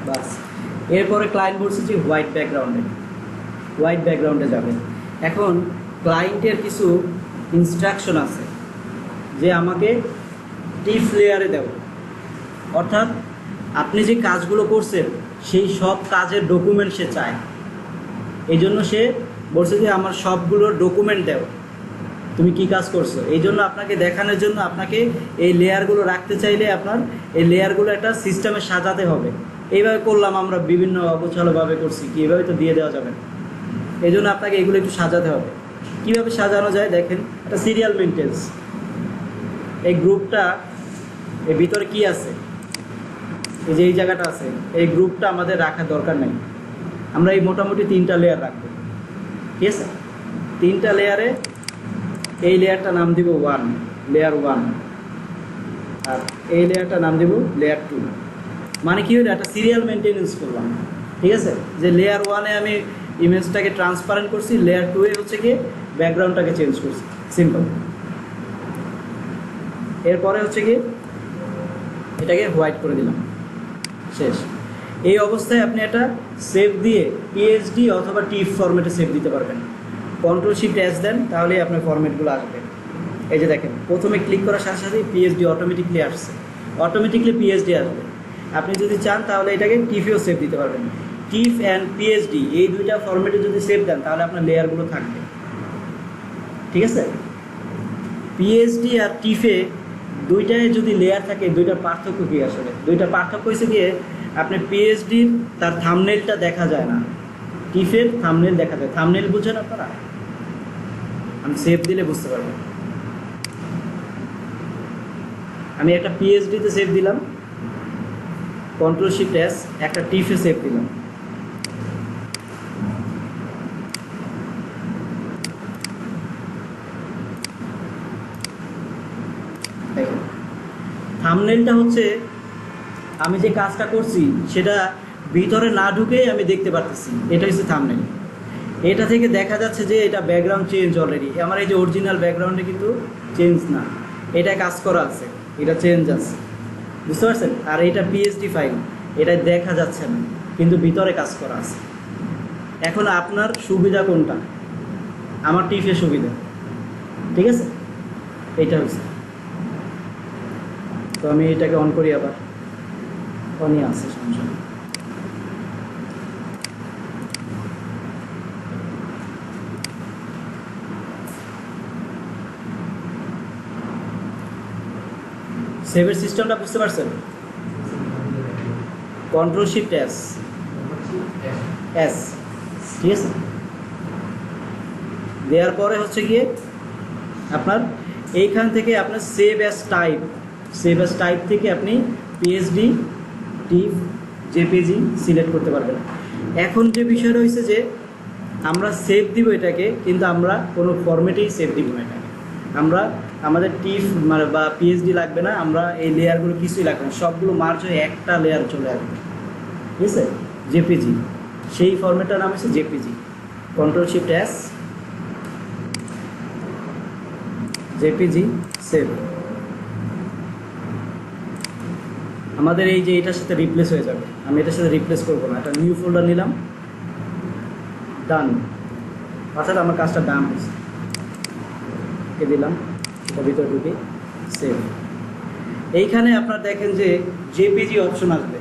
বাস, এরপরে ক্লায়েন্ট বলছে যে হোয়াইট ব্যাকগ্রাউন্ডে যাবে। এখন ক্লায়েন্টের কিছু ইনস্ট্রাকশন আছে যে আমাকে টিফ লেয়ারে দেব, অর্থাৎ আপনি যে কাজগুলো করছেন সেই সব কাজের ডকুমেন্ট সে চায়। এই জন্য সে বলছে যে আমার সবগুলোর ডকুমেন্ট দেও, তুমি কি কাজ করছো। এই জন্য আপনাকে দেখানোর জন্য আপনাকে এই লেয়ারগুলো রাখতে চাইলে আপনার এই লেয়ারগুলো একটা সিস্টেমে সাজাতে হবে। এইভাবে করলাম আমরা, বিভিন্ন অগোছালোভাবে করছি কি, এইভাবে তো দিয়ে দেওয়া যাবে না। এই জন্য আপনাকে এগুলো একটু সাজাতে হবে। কীভাবে সাজানো যায় দেখেন, একটা সিরিয়াল মেনটেন্স। এই গ্রুপটা এর ভিতরে কি আছে, এই যে এই জায়গাটা আছে, এই গ্রুপটা আমাদের রাখার দরকার নেই। আমরা এই মোটামুটি 3টা লেয়ার রাখবো, ঠিক আছে। 3টা লেয়ারে এই লেয়ারটা নাম দিব লেয়ার 1, আর এই লেয়ারটা নাম দিব লেয়ার 2। মানে কি হলো, একটা সিরিয়াল মেনটেনেন্স করলাম, ঠিক আছে। যে লেয়ার 1-এ আমি ইমেজটাকে ট্রান্সপারেন্ট করছি, লেয়ার 2-এ হচ্ছে কি ব্যাকগ্রাউন্ডটাকে চেঞ্জ করছি, সিম্পল। এরপরে হচ্ছে কি এটাকে হোয়াইট করে দিলাম, শেষ। এই অবস্থায় আপনি একটা সেভ দিয়ে পিএইচডি অথবা টিএফ ফরম্যাটে সেভ দিতে পারবেন। Ctrl+Shift+S দেন, তাহলেই আপনার ফরম্যাটগুলো আসবে। এই যে দেখেন, প্রথমে ক্লিক করার সাথে সাথেই পিএইচডি অটোমেটিকলি আসছে, অটোমেটিকলি পিএইচডি আসবে। আপনি যদি চান তাহলে এটাকে টিফেও সেভ দিতে পারবেন। টিফ অ্যান্ড পিএইচডি এই দুইটা ফরম্যাটে যদি সেভ দেন তাহলে আপনার লেয়ারগুলো থাকবে, ঠিক আছে। পিএইচডি আর টিফে দুইটায় যদি লেয়ার থাকে, দুইটার পার্থক্য কী আসলে? দুইটার পার্থক্য হচ্ছে গিয়ে আপনি পিএইচডির তার থাম্বনেইলটা দেখা যায় না, টিফের থাম্বনেইল দেখা যায়। থাম্বনেইল বুঝছেন আপনারা? আমি সেভ দিলে বুঝতে পারবেন। আমি একটা পিএইচডিতে সেভ দিলাম, Ctrl+Shift+S, একটা টিফে সেভ দিলাম। থাম্বনেইলটা হচ্ছে আমি যে কাজটা করছি সেটা ভিতরে না ঢুকেই আমি দেখতে পারতেছি, এটা হচ্ছে থাম্বনেইল। এটা থেকে দেখা যাচ্ছে যে এটা ব্যাকগ্রাউন্ড চেঞ্জ অলরেডি। আমার এই যে অরিজিনাল ব্যাকগ্রাউন্ডে কিন্তু চেঞ্জ না, এটা কাজ করা আছে, এটা চেঞ্জ আছে, বুঝতে পারছেন? আর এটা পিএইচডি ফাইল, এটা দেখা যাচ্ছে না কিন্তু ভিতরে কাজ করা আছে। এখন আপনার সুবিধা কোনটা? আমার টিফের সুবিধা, ঠিক আছে। এইটা হচ্ছে, তো আমি এটাকে অন করি, আবার অনই আছে, সমস্যা নেই। সেভের সিস্টেমটা বুঝতে পারছেন? Ctrl+Shift+S, ঠিক আছে। দেওয়ার পরে হচ্ছে গিয়ে আপনার এইখান থেকে আপনার সেভ অ্যাজ টাইপ থেকে আপনি পিএইচডি, টিফ, জেপিজি সিলেক্ট করতে পারবেন। এখন যে বিষয়টা হয়েছে যে আমরা সেভ দিব এটাকে, কিন্তু আমরা কোনো ফরম্যাটেই সেভ দিব না এটাকে। আমরা আমাদের টিফ মানে বা পিএইচডি লাগবে না, আমরা এই লেয়ারগুলো কিছুই লাগবে না, সবগুলো মার্জ হয়ে একটা লেয়ার চলে আসবে, ঠিক আছে, জেপিজি। সেই ফরম্যাটটার নাম হচ্ছে জেপিজি। Ctrl+Shift+S, JPG save. আমাদের এই যে এটার সাথে রিপ্লেস হয়ে যাবে, আমি এটার সাথে রিপ্লেস করবো না, একটা নিউ ফোল্ডার নিলাম, ডান, অর্থাৎ আমার কাজটা ডান হয়েছে, এ দিলাম, এটা ভিতরে ঢুকে সেভ। এইখানে আপনার দেখেন যে জেপিজি অপশন আসবে,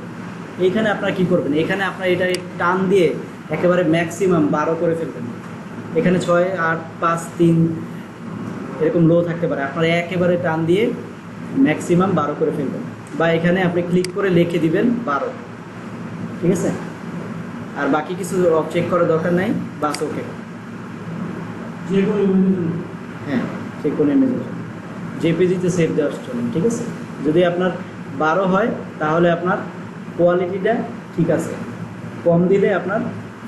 এইখানে আপনারা কী করবেন, এখানে আপনার এটা টান দিয়ে একেবারে ম্যাক্সিমাম 12 করে ফেলবেন। এখানে 6, 8, 5, 3 এরকম লো থাকতে পারে, আপনারা একেবারে টান দিয়ে ম্যাক্সিমাম 12 করে ফেলবেন, বা এখানে আপনি ক্লিক করে লিখে দিবেন 12, ঠিক আছে। আর বাকি কিছু চেক করার দরকার নাই, বাস ওকে। যে কোনো ইমেজের জন্য। হ্যাঁ, যে কোনো ইমেজের জন্য জেপিজিতে সেভ দেওয়ার জন্য, ঠিক আছে। যদি আপনার 12 হয় তাহলে আপনার কোয়ালিটিটা ঠিক আছে, কম দিলে আপনার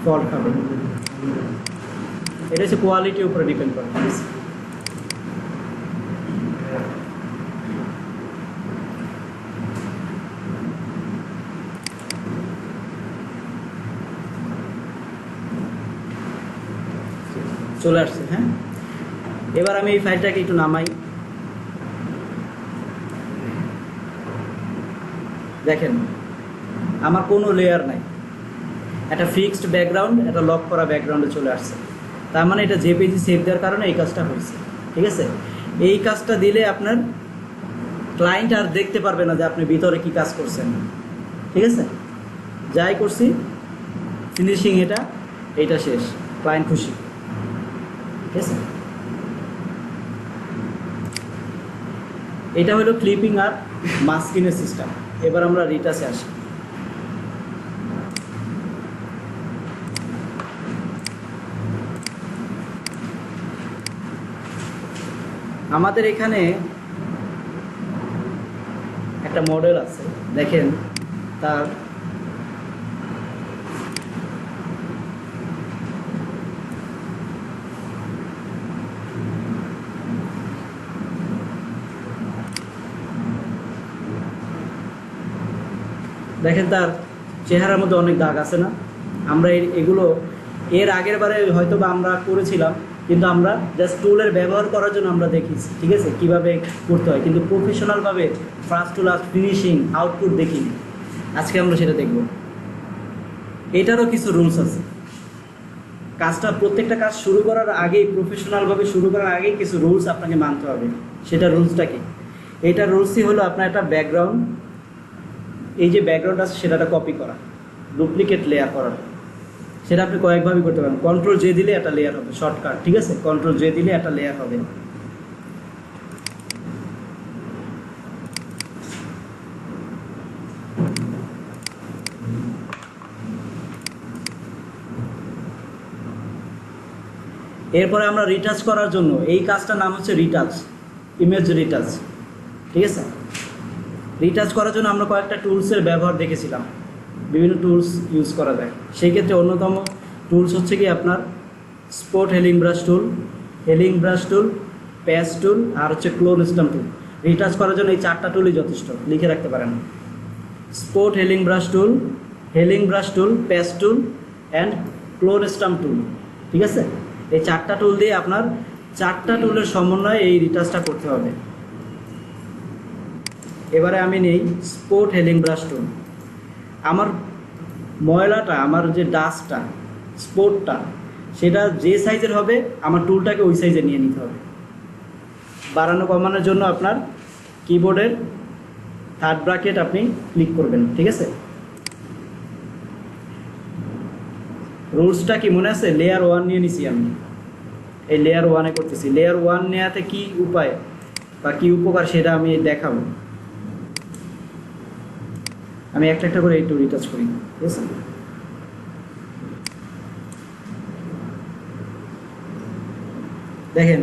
ফল্ট হবে। এটা হচ্ছে কোয়ালিটির উপরে ডিপেন্ড করে, ঠিক আছে। চলে আসছে, হ্যাঁ। এবার আমি এই ফাইলটাকে একটু নামাই। দেখেন আমার কোনো লেয়ার নাই, একটা ফিক্সড ব্যাকগ্রাউন্ড, একটা লক করা ব্যাকগ্রাউন্ডে চলে আসছে। তার মানে এটা জেপিজি সেভ দেওয়ার কারণে এই কাজটা হয়েছে, ঠিক আছে। এই কাজটা দিলে আপনার ক্লায়েন্ট আর দেখতে পারবে না যে আপনি ভিতরে কি কাজ করছেন, ঠিক আছে। যাই করছি ফিনিশিং, এটা শেষ, ক্লায়েন্ট খুশি, ঠিক আছে। এটা হলো ক্লিপিং আর মাস্কিনের সিস্টেম। এবার আমরা রিটাচে আসি। আমাদের এখানে একটা মডেল আছে, দেখেন তার দেখেন তার চেহারার মধ্যে অনেক দাগ আছে না। আমরা এগুলো এর আগের বারে হয়তো বা আমরা করেছিলাম, কিন্তু আমরা জাস্ট টুলের ব্যবহার করার জন্য আমরা দেখিছি, ঠিক আছে, কিভাবে করতে হয়, কিন্তু প্রফেশনালভাবে first to last finishing output দেখিনি। আজকে আমরা সেটা দেখব। এটারও কিছু রুলস আছে। কাজটা, প্রত্যেকটা কাজ শুরু করার আগেই, প্রফেশনালভাবে শুরু করার আগেই কিছু রুলস আপনাকে মানতে হবে। সেটা রুলসটা কি? এইটার রুলসই হলো আপনার একটা ব্যাকগ্রাউন্ড, এই যে ব্যাকগ্রাউন্ড আছে সেটা কপি করা, ডুপ্লিকেট লেয়ার করা। সেটা আপনি কয়েকভাবেই করতে পারেন। কন্ট্রোল জে দিলে একটা লেয়ার হবে, শর্টকাট, ঠিক আছে। কন্ট্রোল জে দিলে একটা লেয়ার হবে। এরপরে আমরা রিটাচ করার জন্য এই কাজটার নাম হচ্ছে রিটাচ, ইমেজ রিটাচ, ঠিক আছে। রিটাচ করার জন্য আমরা কয়েকটা টুলসের ব্যবহার দেখেছিলাম, বিভিন্ন টুলস ইউজ করা যায়। সেই ক্ষেত্রে অন্যতম টুলস হচ্ছে কি আপনার spot healing brush tool, patch টুল, আর হচ্ছে ক্লোন স্টাম্প টুল। রিটাচ করার জন্য এই 4টা টুলই যথেষ্ট, লিখে রাখতে পারেন। Spot healing brush tool, patch tool and clone stamp tool, ঠিক আছে। এই 4টা টুল দিয়ে আপনার 4টা টুলের সমন্বয়ে এই রিটাচটা করতে হবে। এবারে আমি নেই স্পট হেলিং ব্রাশ টুল। আমার ময়লাটা, আমার যে ডাস্টটা, স্পটটা, সেটা যে সাইজের হবে আমার টুলটাকে ওই সাইজে নিয়ে নিতে হবে। বাড়ানো কমানোর জন্য আপনার কিবোর্ডের 3rd ব্র্যাকেট আপনি ক্লিক করবেন, ঠিক আছে। রুলসটা কি মনে আছে? লেয়ার 1 নিয়ে নিছি আমি, এই লেয়ার 1-এ করতেছি। লেয়ার 1 নেওয়াতে কি উপায় বা কি উপকার সেটা আমি দেখাবো। আমি একটা একটা করে একটু রিটাচ করি, ঠিক আছে। দেখেন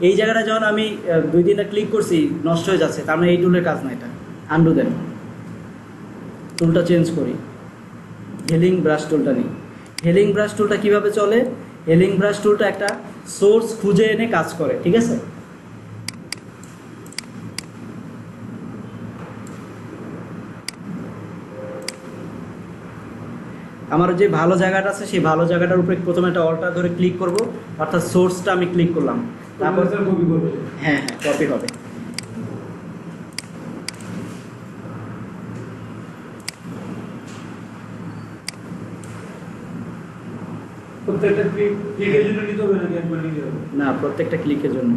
এই জায়গাটা যখন আমি 2-3টা ক্লিক করছি নষ্ট হয়ে যাচ্ছে, তার মানে এই টুলের কাজ না, এটা আনডু দেন। টুলটা চেঞ্জ করি, হেলিং ব্রাশ টুলটা নিই। হেলিং ব্রাশ টুলটা কীভাবে চলে? হেলিং ব্রাশ টুলটা একটা সোর্স খুঁজে এনে কাজ করে, ঠিক আছে। আমার যে ভালো জায়গাটা আছে সেই ভালো জায়গাটার উপরে প্রথমে একটা অল্টার ধরে ক্লিক করব, অর্থাৎ সোর্সটা আমি ক্লিক করলাম। তারপর স্যার কপি করবে। হ্যাঁ হ্যাঁ কপি হবে। প্রত্যেকটা ক্লিকের জন্য নিতে হবে নাকি একবার নিতে হবে? না, প্রত্যেকটা ক্লিকের জন্য।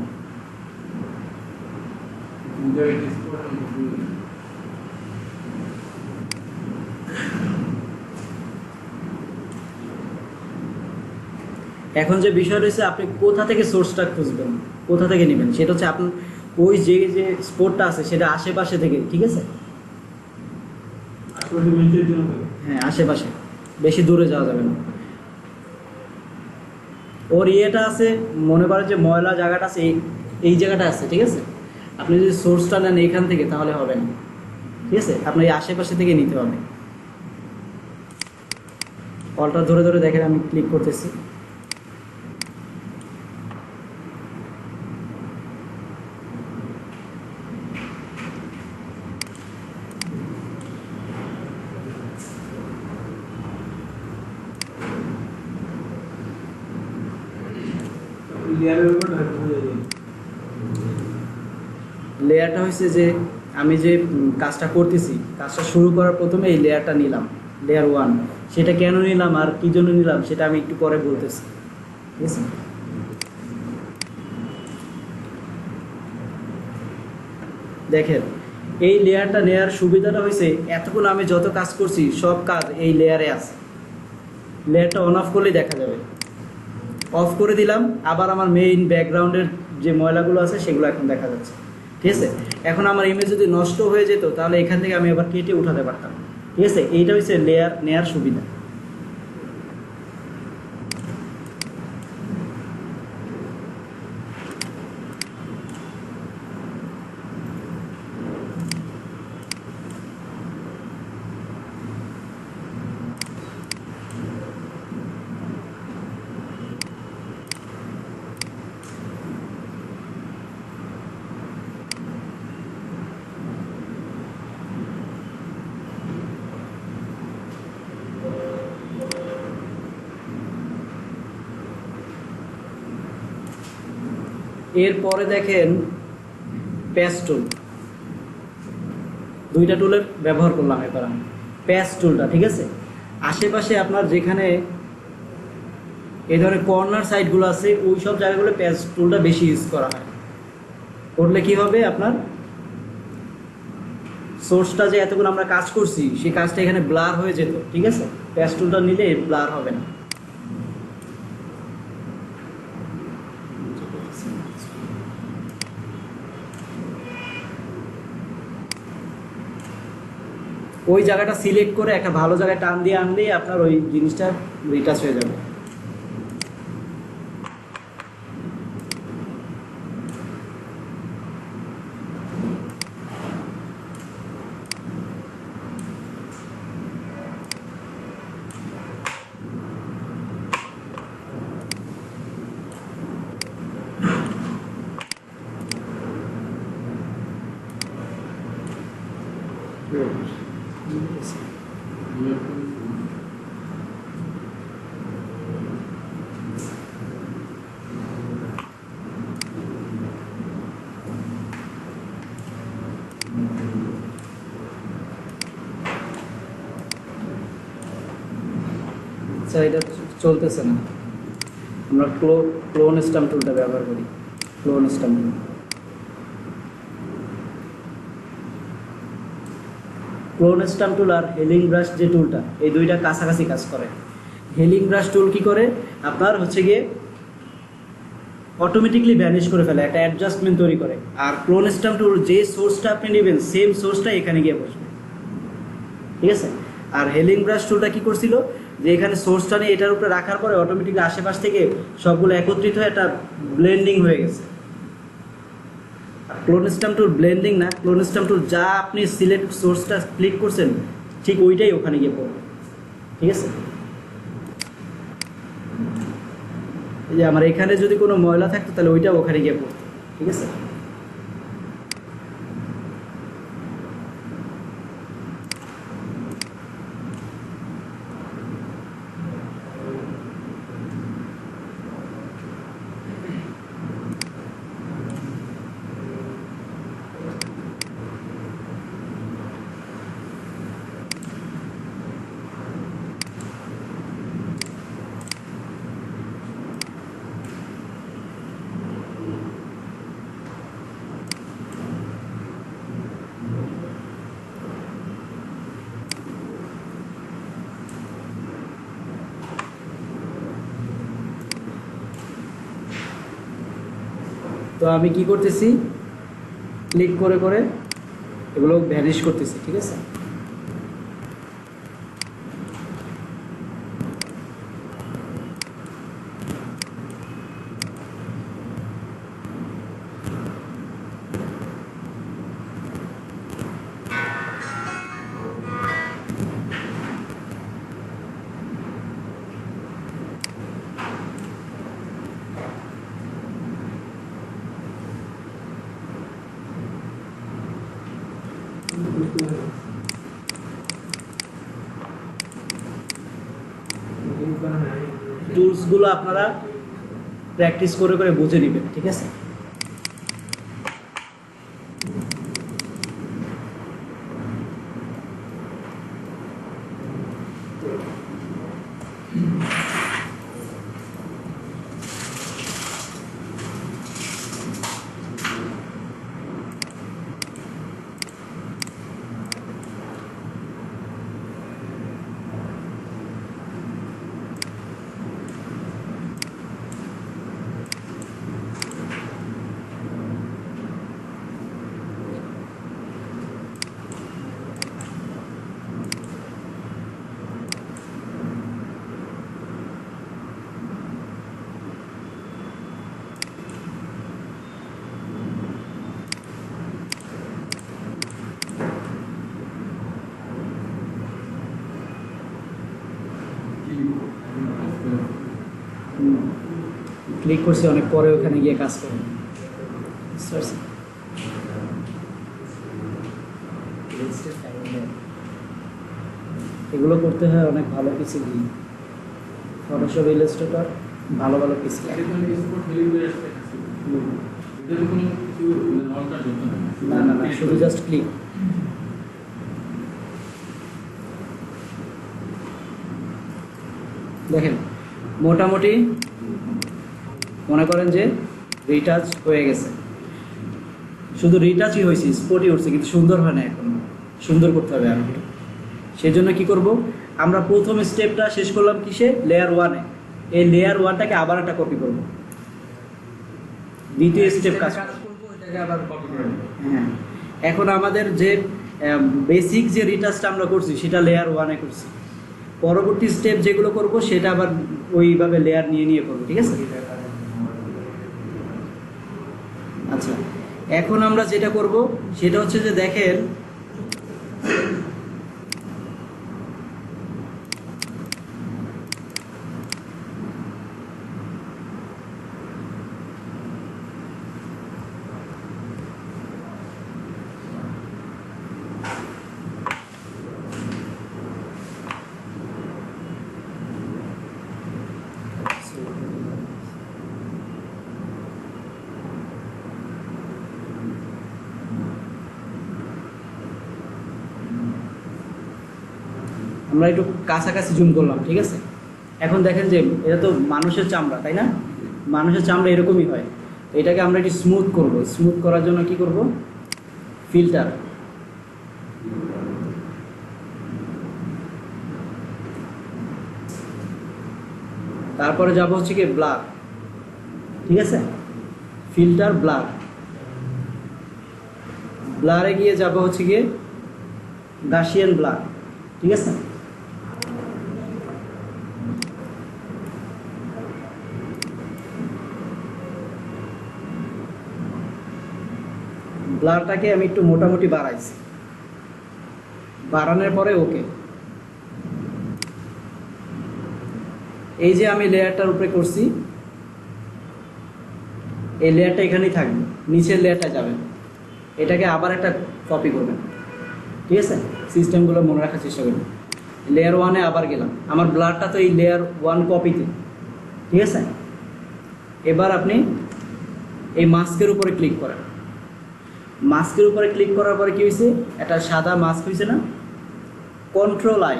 এখন যে বিষয় রয়েছে, আপনি কোথা থেকে সোর্সটা খুঁজবেন, কোথা থেকে নেবেন, সেটা হচ্ছে আপনার ওই যে যে স্পোর্টটা আছে সেটা আশেপাশে থেকে, ঠিক আছে? আশেপাশে বেঞ্চের জন্য হবে। হ্যাঁ আশেপাশে, বেশি দূরে যাওয়া যাবে না। ওর ইয়েটা আছে, মনে করেন যে ময়লা জায়গাটা আছে এই জায়গাটা আছে, ঠিক আছে? আপনি যদি সোর্সটা নেন এইখান থেকে তাহলে হবে না, ঠিক আছে? আপনার এই আশেপাশে থেকে নিতে হবে। অলটা ধরে ধরে দেখেন, আমি ক্লিক করতেছি। লেয়ারের উপর বোঝা যায়। লেয়ারটা হয়েছে যে আমি যে কাজটা করতেছি, কাজটা শুরু করার প্রথমে এই লেয়ারটা নিলাম, লেয়ার 1। সেটা কেন নিলাম আর কী জন্য নিলাম সেটা আমি একটু পরে বলতেছি, ঠিক আছে? দেখেন এই লেয়ারটা নেওয়ার সুবিধাটা হয়েছে, এতক্ষণ আমি যত কাজ করছি সব কাজ এই লেয়ারে আছে। লেয়ারটা অন অফ করলেই দেখা যাবে। অফ করে দিলাম, আবার আমার মেইন ব্যাকগ্রাউন্ডের যে ময়লাগুলো আছে সেগুলো এখন দেখা যাচ্ছে, ঠিক আছে? এখন আমার ইমেজ যদি নষ্ট হয়ে যেত তাহলে এখান থেকে আমি আবার কেটে উঠাতে পারতাম, ঠিক আছে? এইটা হচ্ছে লেয়ার নেয়ার সুবিধা। এরপরে দেখেন প্যাচ টুল, দুইটা টুলের ব্যবহার করলাম এবার আমি। প্যাচ টুলটা, ঠিক আছে? আশেপাশে আপনার যেখানে এই ধরনের কর্নার সাইডগুলো আছে ওই সব জায়গাগুলো প্যাচ টুলটা বেশি ইউজ করা হয়। করলে কি হবে, আপনার সোর্সটা যে এতক্ষণ আমরা কাজ করছি সেই কাজটা এখানে ব্লার হয়ে যেত, ঠিক আছে? প্যাচ টুলটা নিলে ব্লার হবে না। ওই জায়গাটা সিলেক্ট করে একটা ভালো জায়গায় টান দিয়ে আনলেই আপনার ওই জিনিসটা রিটাচ হয়ে যাবে। আচ্ছা, এটা চলতেছে না। আমরা ক্লোন স্টাম্প টুলটা ব্যবহার করি। ক্লোন স্টাম্প টুল, ক্লোন স্টাম্প টুল আর হেলিং ব্রাশ যে টুলটা, এই দুইটা কাছাকাছি কাজ করে। হেলিং ব্রাশ টুল কি করে, আপনার হচ্ছে গিয়ে অটোমেটিকলি ভ্যানিশ করে ফেলে, একটা অ্যাডজাস্টমেন্ট তৈরি করে। আর ক্লোন স্টাম্প টুল যে সোর্সটা আপনি নেবেন সেম সোর্সটা এখানে গিয়ে বসবে, ঠিক আছে? আর হেলিং ব্রাশ টুলটা কি করছিল, যে এখানে সোর্সটা নিয়ে এটার উপরে রাখার পরে অটোমেটিকলি আশেপাশ থেকে সবগুলো একত্রিত হয়ে একটা ব্লেন্ডিং হয়ে গেছে। আর ক্লোন স্টাম্প টুল ব্লেন্ডিং না, ক্লোন স্টাম্প টুল যা আপনি সিলেক্ট সোর্সটা ক্লিক করছেন ঠিক ওইটাই ওখানে গিয়ে পড়বে, ঠিক আছে? এই যে আমার এখানে যদি কোনো ময়লা থাকতো তাহলে ওইটা ওখানে গিয়ে পড়তো, ঠিক আছে? তো আমি কি করতেছি, ক্লিক করে করে এগুলো ভ্যানিশ করতেছি, ঠিক আছে। টুলসগুলো আপনারা প্র্যাকটিস করে করে বুঝে নেবেন, ঠিক আছে। ক্লিক করছি অনেক পরে, ওখানে গিয়ে কাজ করুন। এগুলো করতে হয় অনেক ভালো পিসি দিয়ে, ফটোশপ, ইলাস্ট্রেটর, ভালো ভালো পিসি। না না না, শুধু জাস্ট ক্লিক। দেখেন মোটামুটি মনে করেন যে রিটাচ হয়ে গেছে, শুধু রিটাচই হয়েছে, স্পটই উঠছে, কিন্তু সুন্দর হয় না, এখন সুন্দর করতে হবে। আর সেই জন্য কী করব, আমরা প্রথম স্টেপটা শেষ করলাম কিসে, লেয়ার ওয়ানে। এই লেয়ার ওয়ানটাকে আবার একটা কপি করব, দ্বিতীয় স্টেপ কাজ করবো, এটাকে আবার কপি করব। হ্যাঁ, এখন আমাদের যে বেসিক যে রিটাচটা আমরা করছি সেটা লেয়ার ওয়ানে করছি, পরবর্তী স্টেপ যেগুলো করব সেটা আবার ওইভাবে লেয়ার নিয়ে নিয়ে করবো, ঠিক আছে। আচ্ছা, এখন আমরা যেটা করব সেটা হচ্ছে যে দেখেন আমরা একটু কাছাকাছি জুম করলাম, ঠিক আছে। এখন দেখেন যে এটা তো মানুষের চামড়া, তাই না? মানুষের চামড়া এরকমই হয়। এটাকে আমরা একটু স্মুথ করব। স্মুথ করার জন্য কি করব, ফিল্টার, তারপরে যাব হচ্ছে কি ব্লার, ঠিক আছে। ফিল্টার, ব্লার, ব্লারে গিয়ে যাব হচ্ছে গিয়ে গাসিয়ান ব্লার, ঠিক আছে। ব্লারটাকে আমি একটু মোটামুটি বাড়াইছি, বাড়ানোর পরে ওকে। এই যে আমি লেয়ারটার উপরে করছি, এই লেয়ারটা এখানেই থাকবে, নিচের লেয়ারটা যাবে। এটাকে আবার একটা কপি করবেন, ঠিক আছে। সিস্টেমগুলো মনে রাখার চেষ্টা করবেন। লেয়ার ওয়ানে আবার গেলাম, আমার ব্লারটা তো এই লেয়ার ওয়ান কপিতে, ঠিক আছে। এবার আপনি এই মাস্কের উপরে ক্লিক করেন। মাস্কের উপরে ক্লিক করার পরে কি হয়েছে, একটা সাদা মাস্ক হয়েছে না, কন্ট্রোল আই,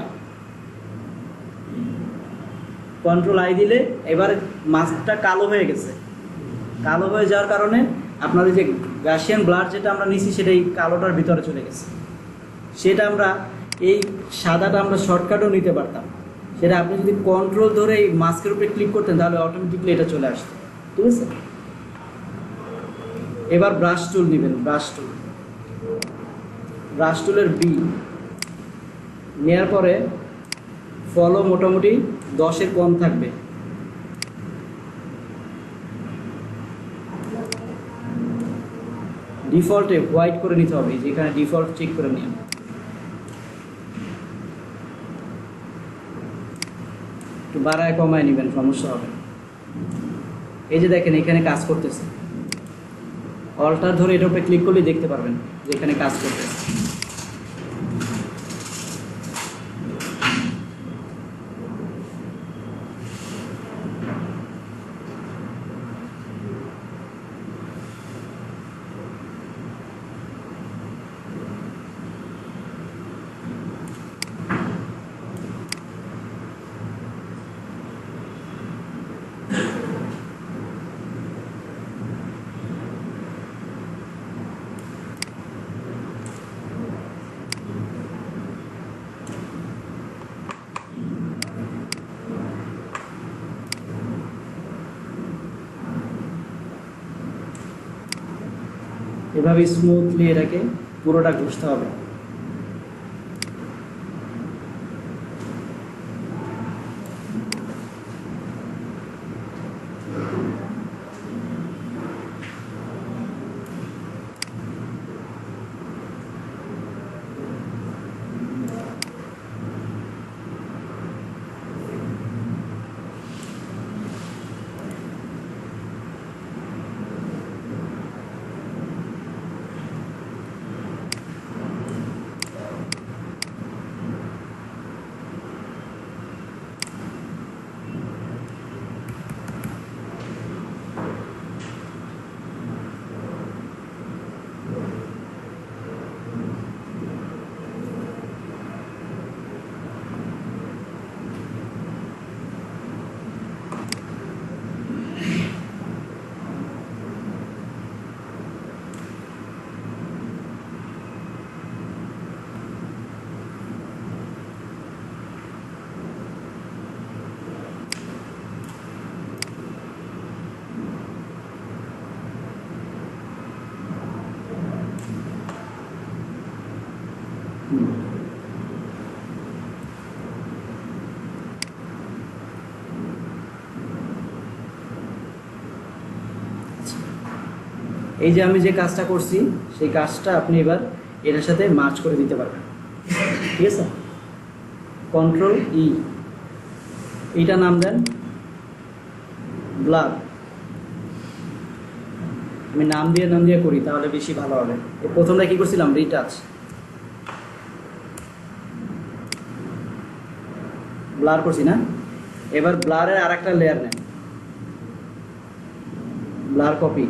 কন্ট্রোল আই দিলে এবার মাস্কটা কালো হয়ে গেছে। কালো হয়ে যাওয়ার কারণে আপনাদের যে গাসিয়ান ব্লার যেটা আমরা নিছি সেটা এই কালোটার ভিতরে চলে গেছে। সেটা আমরা এই সাদাটা আমরা শর্টকাটও নিতে পারতাম, সেটা আপনি যদি কন্ট্রোল ধরে এই মাস্কের উপরে ক্লিক করতেন তাহলে অটোমেটিকলি এটা চলে আসতো, ঠিক আছে। এবার ব্রাশ টুল নেবেন, ব্রাশ টুলের বি নেওয়ার পরে ফলো মোটামুটি 10-এর কম থাকবে। ডিফল্টে হোয়াইট করে নিতে হবে, যেখানে ডিফল্ট চেক করে নিন। একটু বাড়ায় কমায় নেবেন, সমস্যা হবে। এই যে দেখেন এখানে কাজ করতেছে, অল্টার ধরে এটার উপরে ক্লিক করলে দেখতে পারবেন যে এখানে কাজ করতেছে। এভাবে স্মুথলি এটাকে পুরোটা ঘষতে হবে। এই যে আমি যে কাজটা করছি সেই কাজটা আপনি এবার এটার সাথে মার্চ করে দিতে পারবেন, ঠিক আছে? কন্ট্রোল ই, এইটা নাম দেন ব্লার। আমি নাম দিয়ে করি তাহলে বেশি ভালো হবে। প্রথমটা কি করছিলাম, রিটাচ, ব্লার করছি না? এবার ব্লারের আর একটা লেয়ার নেন, ব্লার কপি।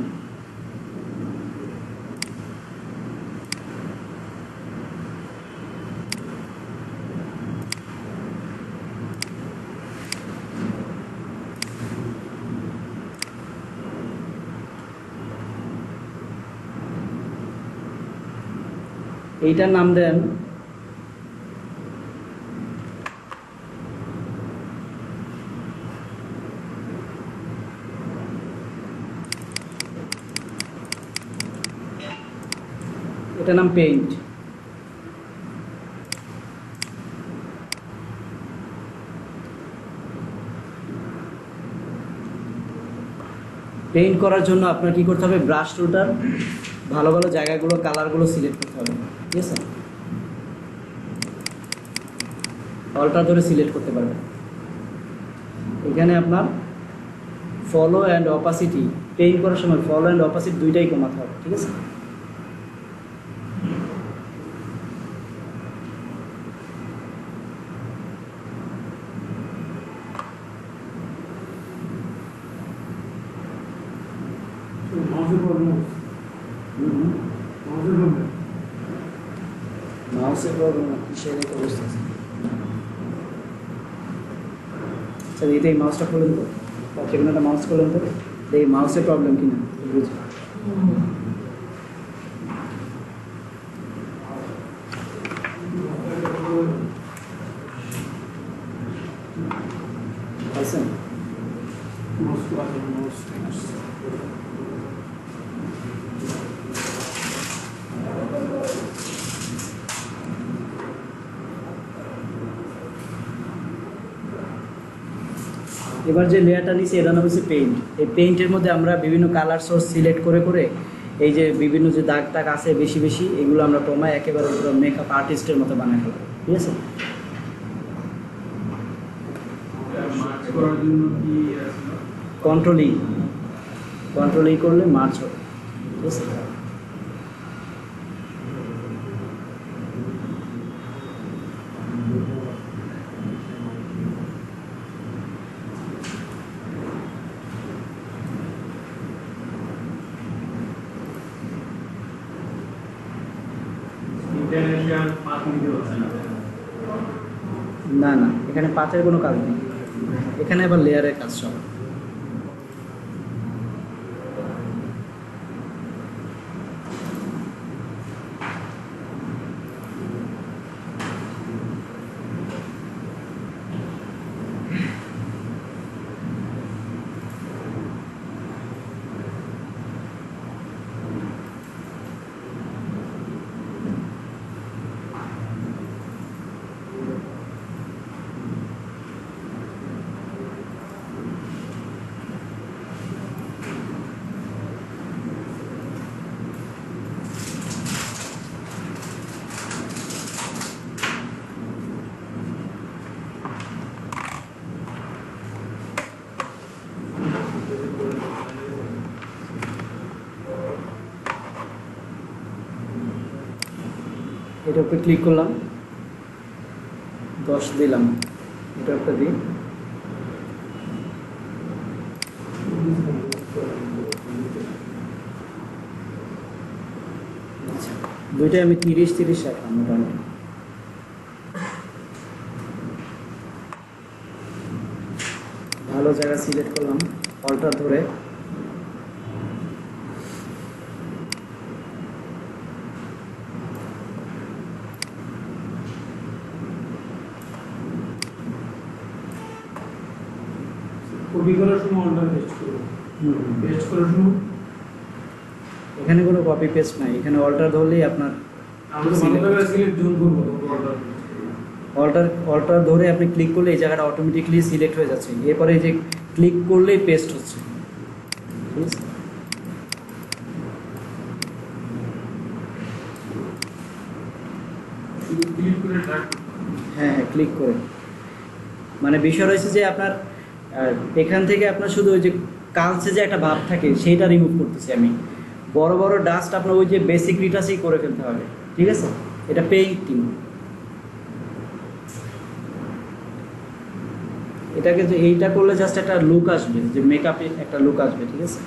এইটার নাম দেন এটার নাম পেইন্ট। পেইন্ট করার জন্য আপনার কি করতে হবে, ব্রাশ টুলটার ভালো ভালো জায়গাগুলো কালারগুলো সিলেক্ট করতে হবে, ঠিক আছে? অল্টার ধরে সিলেক্ট করতে পারবেন। এখানে আপনার ফলো অ্যান্ড অপাসিটি, পেইন্ট করার সময় ফলো অ্যান্ড অপাসিটি দুইটাই কমাতে হবে, ঠিক আছে? মাউসের প্রবলেম কিসের একটা বুঝতেছি। আচ্ছা এটা এই মাউসটা খুলেন তো, বা যে কোনো একটা মাউস খুলেন তো, এই মাউসের প্রবলেম কিনা বুঝি। পাইছেন? এবার যে লেয়ারটা নিচ্ছি এটার নাম হচ্ছে পেইন্ট। এই পেইন্টের মধ্যে আমরা বিভিন্ন কালার সোর্স সিলেক্ট করে করে এই যে বিভিন্ন যে দাগ টাগ আছে বেশি বেশি এগুলো আমরা কমায় একেবারে মেকআপ আর্টিস্টের মতো বানাই ফেলবো, ঠিক আছে। মার্চ করার জন্য কি আছে? কন্ট্রোল ই করলে মার্চ হবে, ঠিক আছে। ইন্টারন্যাশনাল 5 মিনিট হচ্ছে না। না না, এখানে পাতের কোনো কাজ নেই, এখানে আবার লেয়ারের কাজ সব। এটার উপরে ক্লিক করলাম, 10 দিলাম, এটা একটা দিই। আচ্ছা, দুইটাই আমি 30 রাখলাম মোটামুটি। ভালো জায়গা সিলেক্ট করলাম, অল্টার ধরে কপি করার সময় অল্টার পেস্ট করব। পেস্ট করার সময় এখানে কোনো কপি পেস্ট নাই, এখানে অল্টার ধরলেই আপনার আমরা তো ভালো করে সিলেক্ট জোন করব তো অল্টার অল্টার ধরে আপনি ক্লিক করলে এই জায়গাটা অটোমেটিকলি সিলেক্ট হয়ে যাচ্ছে, এরপরে এই যে ক্লিক করলেই পেস্ট হচ্ছে, ঠিক আছে। ক্লিক করে ড্র্যাগ। হ্যাঁ, ক্লিক করে মানে বিষয় রয়েছে যে আপনার এখান থেকে আপনার শুধু ওই যে কালচে যে একটা ভাব থাকে সেইটা রিমুভ করতেছি আমি। বড় বড় ডাস্ট আপনার ওই যে বেসিক রিটাচই করে ফেলতে হবে, ঠিক আছে। এটা পেইন্টিং, এটাকে যে এইটা করলে জাস্ট একটা লুক আসবে, যে মেকআপে একটা লুক আসবে, ঠিক আছে।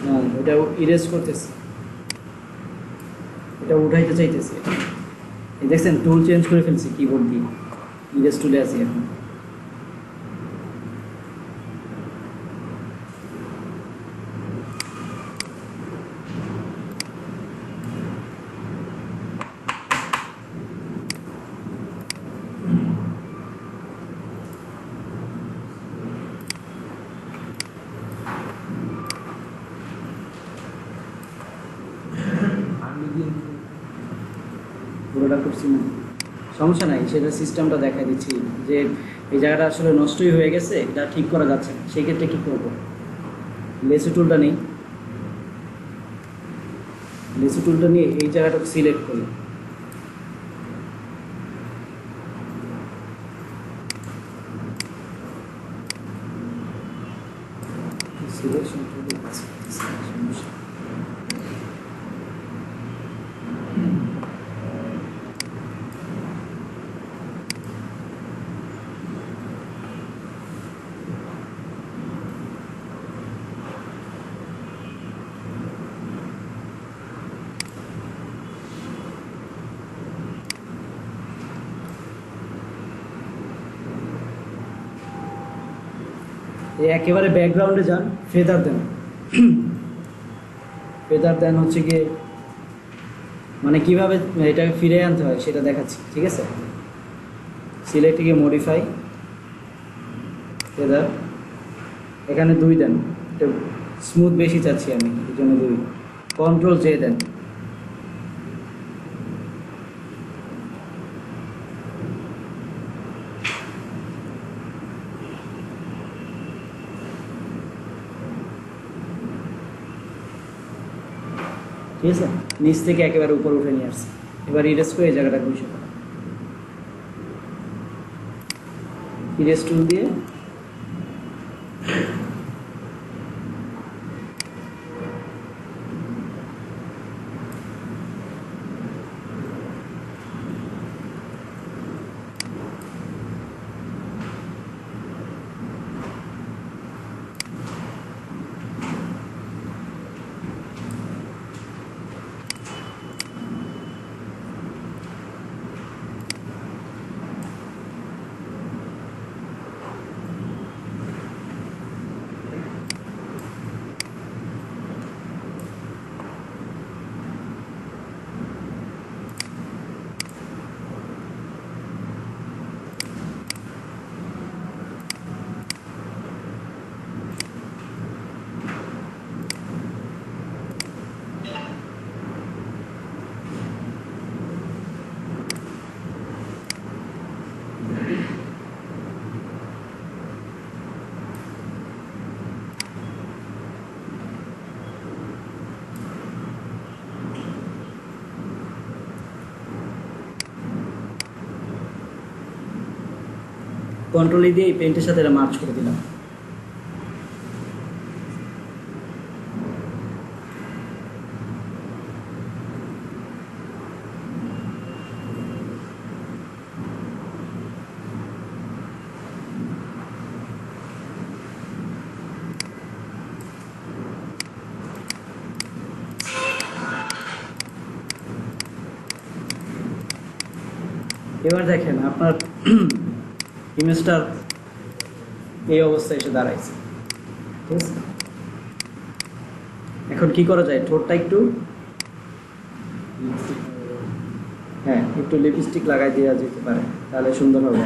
না, এটা ইরেজ করতেছি, এটা উঠাইতে চাইতেছি। এই দেখছেন টুল চেঞ্জ করে ফেলছি কিবোর্ড দিয়ে, ইরেজ টুলে আছি এখন। পুরোটা করছি না, সমস্যা নাই, সেটা সিস্টেমটা দেখাই দিচ্ছি যে এই জায়গাটা আসলে নষ্টই হয়ে গেছে, এটা ঠিক করা যাচ্ছে না, সেই ক্ষেত্রে কী করবো। লেসু টুলটা নেই, লেসু টুলটা নিয়ে এই জায়গাটা সিলেক্ট করি। সিলেকশন টুল আছে, সমস্যা। এই একেবারে ব্যাকগ্রাউন্ডে যান, ফেদার দেন। ফেদার দেন হচ্ছে গিয়ে মানে কিভাবে এটাকে ফিরে আনতে হয় সেটা দেখাচ্ছি, ঠিক আছে। সিলেক্টে গিয়ে মডিফাই ফেদার, এখানে 2 দেন, এটা স্মুথ বেশি চাচ্ছি আমি, এই জন্য 2। কন্ট্রোল জে দেন। ঠিক আছে, নিচ থেকে একেবারে উপর উঠে নিয়ে আসছি। এবার ইরেজ করে এই জায়গাটা বসে ইরেজ টুল দিয়ে কন্ট্রোল দিয়ে এই পেন্টের সাথে এটা মার্চ করে দিলাম। এবার দেখেন আপনার ইমেজটার এই অবস্থায় এসে দাঁড়াইছে, ঠিক আছে। এখন কি করা যায়, ঠোঁটটা একটু হ্যাঁ একটু লিপস্টিক লাগাই দেওয়া যেতে পারে, তাহলে সুন্দর হবে।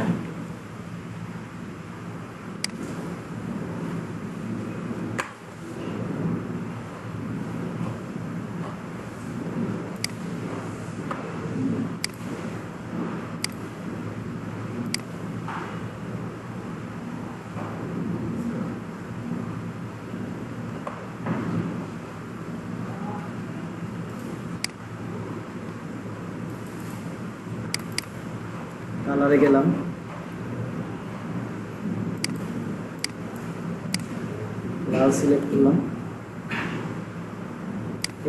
কালারে গেলাম, লাল সিলেক্ট করলাম,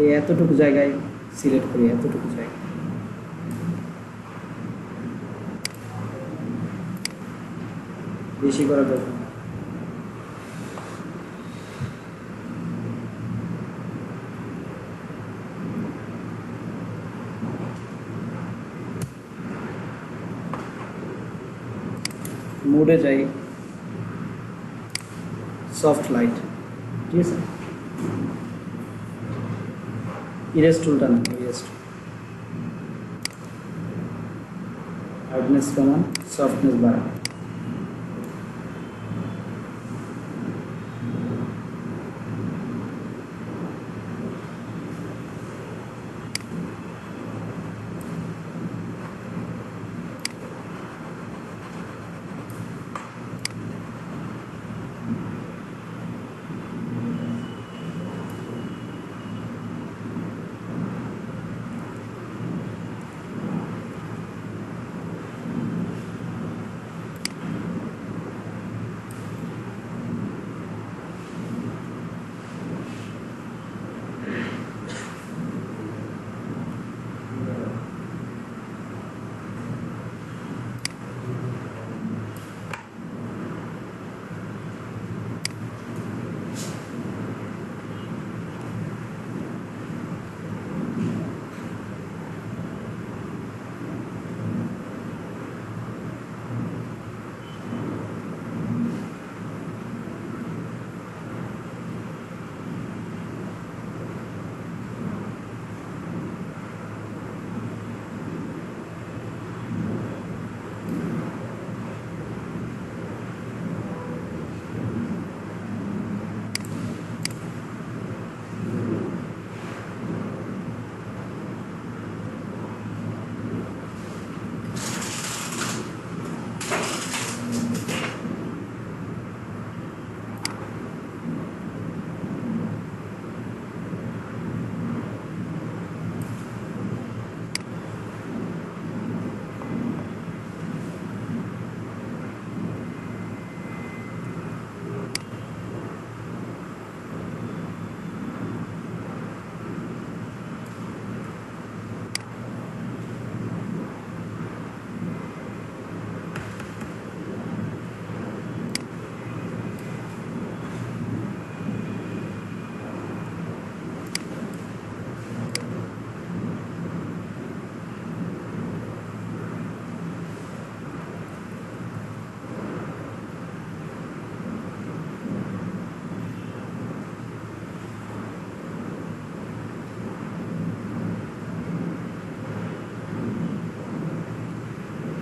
এই এতটুকু জায়গায় সিলেক্ট করি, এতটুকু জায়গায় বেশি করা দরকার। মোডে যাই, সফট লাইট, ঠিক আছে। ইরেজ টুলটা না, ইরেজ টুল, হার্ডনেস কমান, সফটনেস বাড়ান।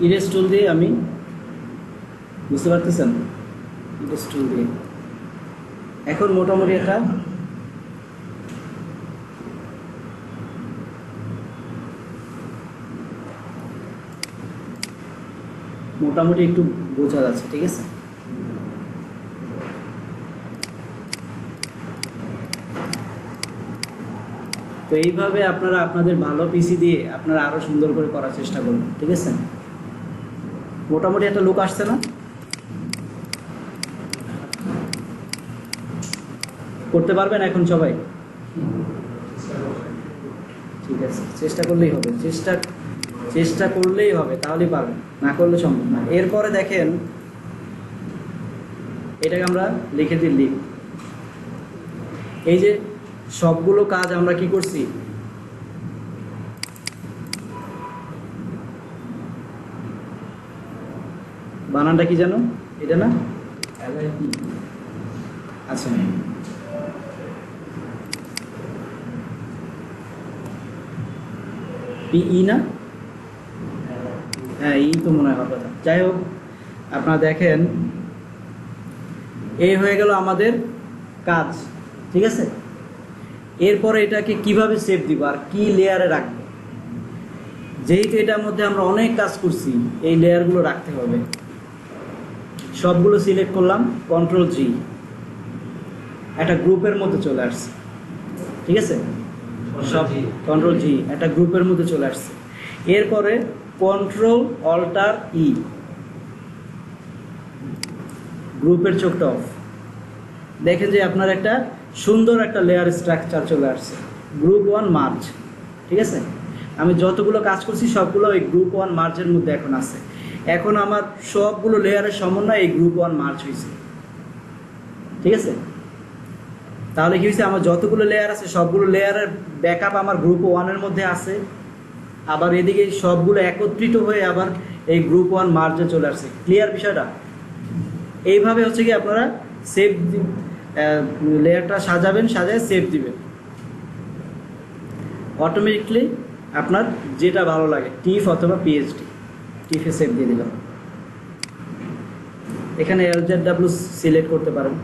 ইরেজ টুল দিয়ে আমি, বুঝতে পারতেছেন, ইরেজ টুল দিয়ে এখন মোটামুটি একটা মোটামুটি একটু বোঝা যাচ্ছে, ঠিক আছে। তো এইভাবে আপনারা আপনাদের ভালো পিসি দিয়ে আপনারা আরো সুন্দর করে করার চেষ্টা করবেন, ঠিক আছে। মোটামুটি একটা লুক আসছে না? করতে পারবেন এখন সবাই? ঠিক আছে, চেষ্টা করলেই হবে, চেষ্টা করলেই হবে, তাহলেই পারবেন, না করলে সম্ভব না। এরপরে দেখেন, এটাকে আমরা লিখে দিই লিখ। এই যে সবগুলো কাজ আমরা কি করছি, বানানটা কি জানো, এটা না, আচ্ছা ই না, হ্যাঁ ই তো মনে হয় হওয়ার কথা। যাই হোক, আপনারা দেখেন এই হয়ে গেল আমাদের কাজ, ঠিক আছে। এরপরে এটাকে কিভাবে সেভ দিব আর কি লেয়ারে রাখবো, যেহেতু এটার মধ্যে আমরা অনেক কাজ করছি, এই লেয়ারগুলো রাখতে হবে। সবগুলো সিলেক্ট করলাম, কন্ট্রোল জি, একটা গ্রুপের মধ্যে চলে আসছে, ঠিক আছে। সব কন্ট্রোল জি, একটা গ্রুপের মধ্যে চলে আসছে। এরপরে কন্ট্রোল অল্টার ই, গ্রুপের চোখটা অফ। দেখেন যে আপনার একটা সুন্দর একটা লেয়ার স্ট্রাকচার চলে আসছে, গ্রুপ 1 মার্জ, ঠিক আছে। আমি যতগুলো কাজ করছি সবগুলো এই গ্রুপ 1 মার্জের মধ্যে এখন আছে। এখন আমার সবগুলো লেয়ারের সমন্বয় এই গ্রুপ 1 মার্জ হয়েছে, ঠিক আছে। তাহলে কি হয়েছে, আমার যতগুলো লেয়ার আছে সবগুলো লেয়ারের ব্যাকআপ আমার গ্রুপ 1-এর মধ্যে আছে, আবার এদিকে সবগুলো একত্রিত হয়ে আবার এই গ্রুপ 1 মার্জে চলে আসছে। ক্লিয়ার বিষয়টা? এইভাবে হচ্ছে কি আপনারা সেভ লেয়ারটা সাজাবেন, সাজায় সেভ দিবেন, অটোমেটিকলি আপনার যেটা ভালো লাগে, টিফ অথবা পিএইচডি, টিফে সেভ দিয়ে দিলাম। এখানে LZW সিলেক্ট করতে পারেন।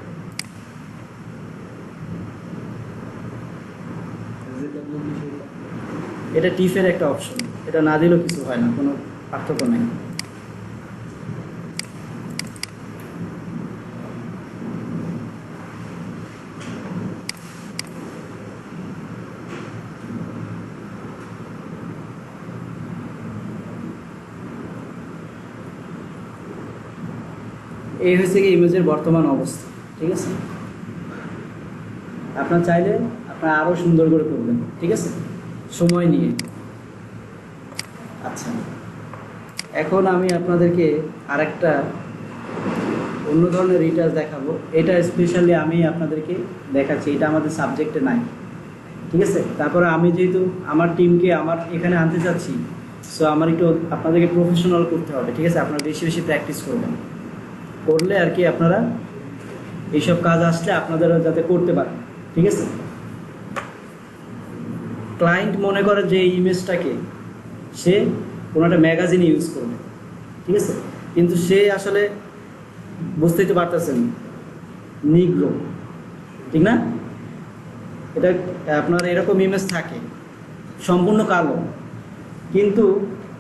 এটা টিফের একটা অপশন, এটা না দিলেও কিছু হয় না, কোনো পার্থক্য নেই। এই হচ্ছে কি ইমেজের বর্তমান অবস্থা, ঠিক আছে। আপনার চাইলে আপনারা আরও সুন্দর করে করবেন, ঠিক আছে, সময় নিয়ে। আচ্ছা, এখন আমি আপনাদেরকে আরেকটা অন্য ধরনের রিটাচ দেখাবো। এটা স্পেশালি আমি আপনাদেরকে দেখাচ্ছি, এটা আমাদের সাবজেক্টে নাই, ঠিক আছে। তারপরে আমি যেহেতু আমার টিমকে আমার এখানে আনতে চাচ্ছি, সো আমার একটু আপনাদেরকে প্রফেশনাল করতে হবে, ঠিক আছে। আপনারা বেশি বেশি প্র্যাকটিস করবেন, করলে আর কি আপনারা এইসব কাজ আসলে আপনাদেরও যাতে করতে পারেন, ঠিক আছে। ক্লায়েন্ট মনে করে যে এই ইমেজটাকে সে কোনো একটা ম্যাগাজিনে ইউজ করবে, ঠিক আছে, কিন্তু সে আসলে বুঝতেই তো পারতেছেন নিগ্রো, ঠিক না। এটা আপনার এরকম ইমেজ থাকে সম্পূর্ণ কালো, কিন্তু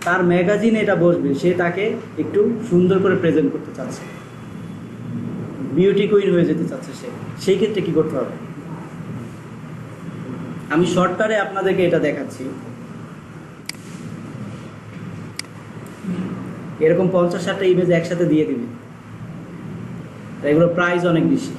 তার ম্যাগাজিনে এটা বসবে, সে তাকে একটু সুন্দর করে প্রেজেন্ট করতে চাচ্ছে, বিউটি কুইন হয়ে যেতে চাচ্ছে সে, সেই ক্ষেত্রে কী করতে হবে, আমি শর্টকাটে আপনাদেরকে এটা দেখাচ্ছি। এরকম 50-60টা ইমেজ একসাথে দিয়ে দিবে, এগুলো প্রাইস অনেক বেশি।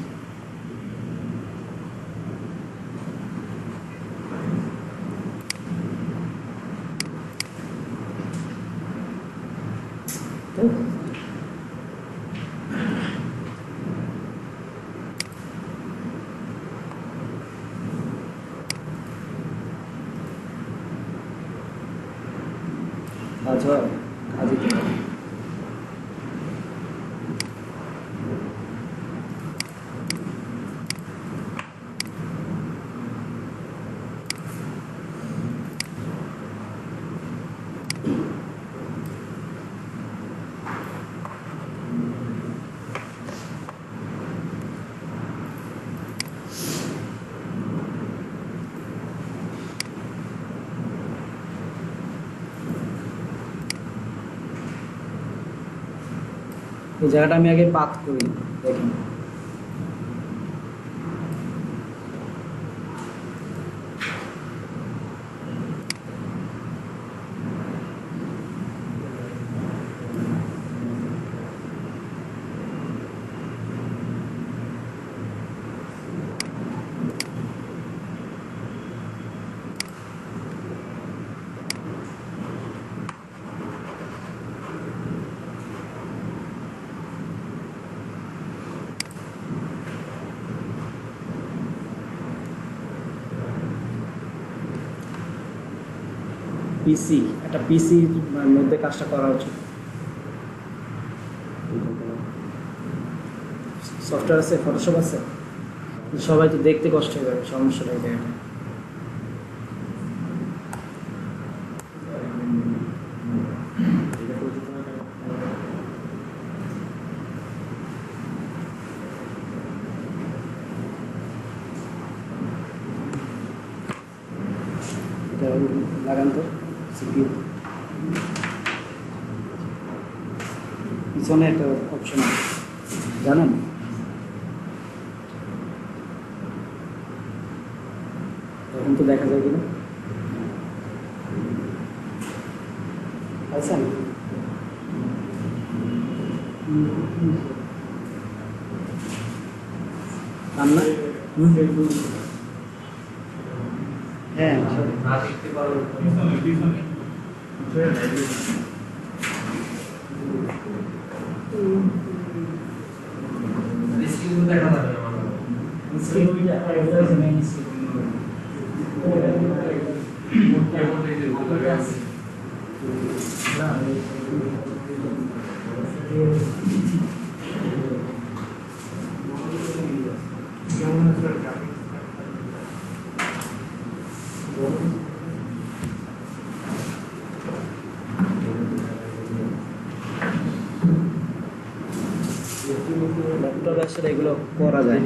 আচ্ছা, কাজে কি এই জায়গাটা আমি আগে পাত করি, দেখেন। পিসি, একটা পিসি মধ্যে কাজটা করা উচিত। সফটওয়্যার আছে, ফটোশপ আছে, সবাই তো দেখতে কষ্ট হয়ে যাবে, সমস্যাটা এই জায়গাটা। এটা লাগান তো সিপিইউ পিছনে একটা অপশন আছে, জানেন? তখন তো দেখা যায় কিনা আচ্ছা রান্না হ্যাঁ না দেখতে পারো স্ক্রিন দেখা যাবে না আমার ল্যাপটপে আসলে এগুলো করা যায়।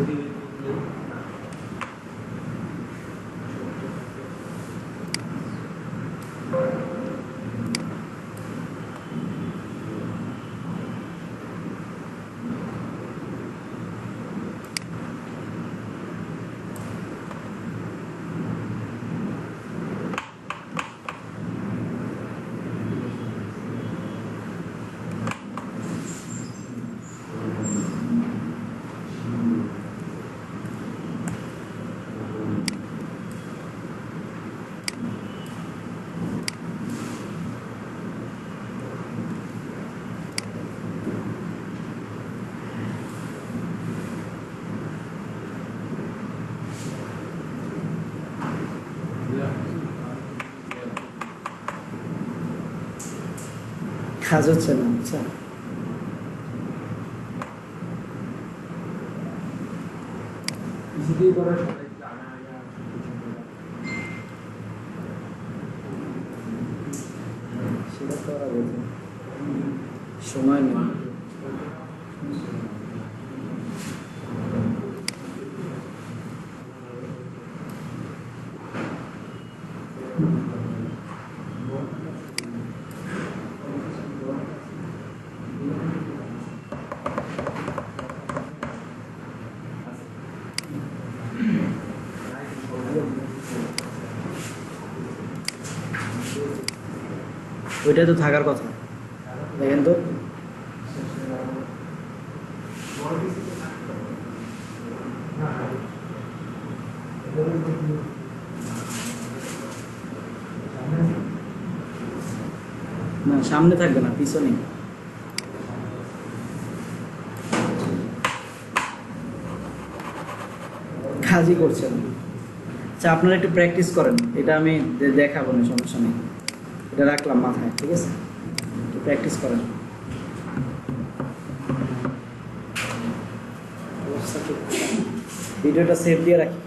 কাজ হচ্ছে না, আচ্ছা কিছুতেই করা সবাই সেটা করা বলছে সময় নেই। ওইটা তো থাকার কথা, দেখেন তো। না সামনে থাকবে না, পিছনে। কাজই করছেন। আচ্ছা আপনারা একটু প্র্যাকটিস করেন, এটা আমি দেখাবো না, সমস্যা নেই, এটা রাখলাম মাথায়, ঠিক আছে? একটু প্র্যাকটিস করেন। ভিডিওটা সেভ দিয়ে রাখি।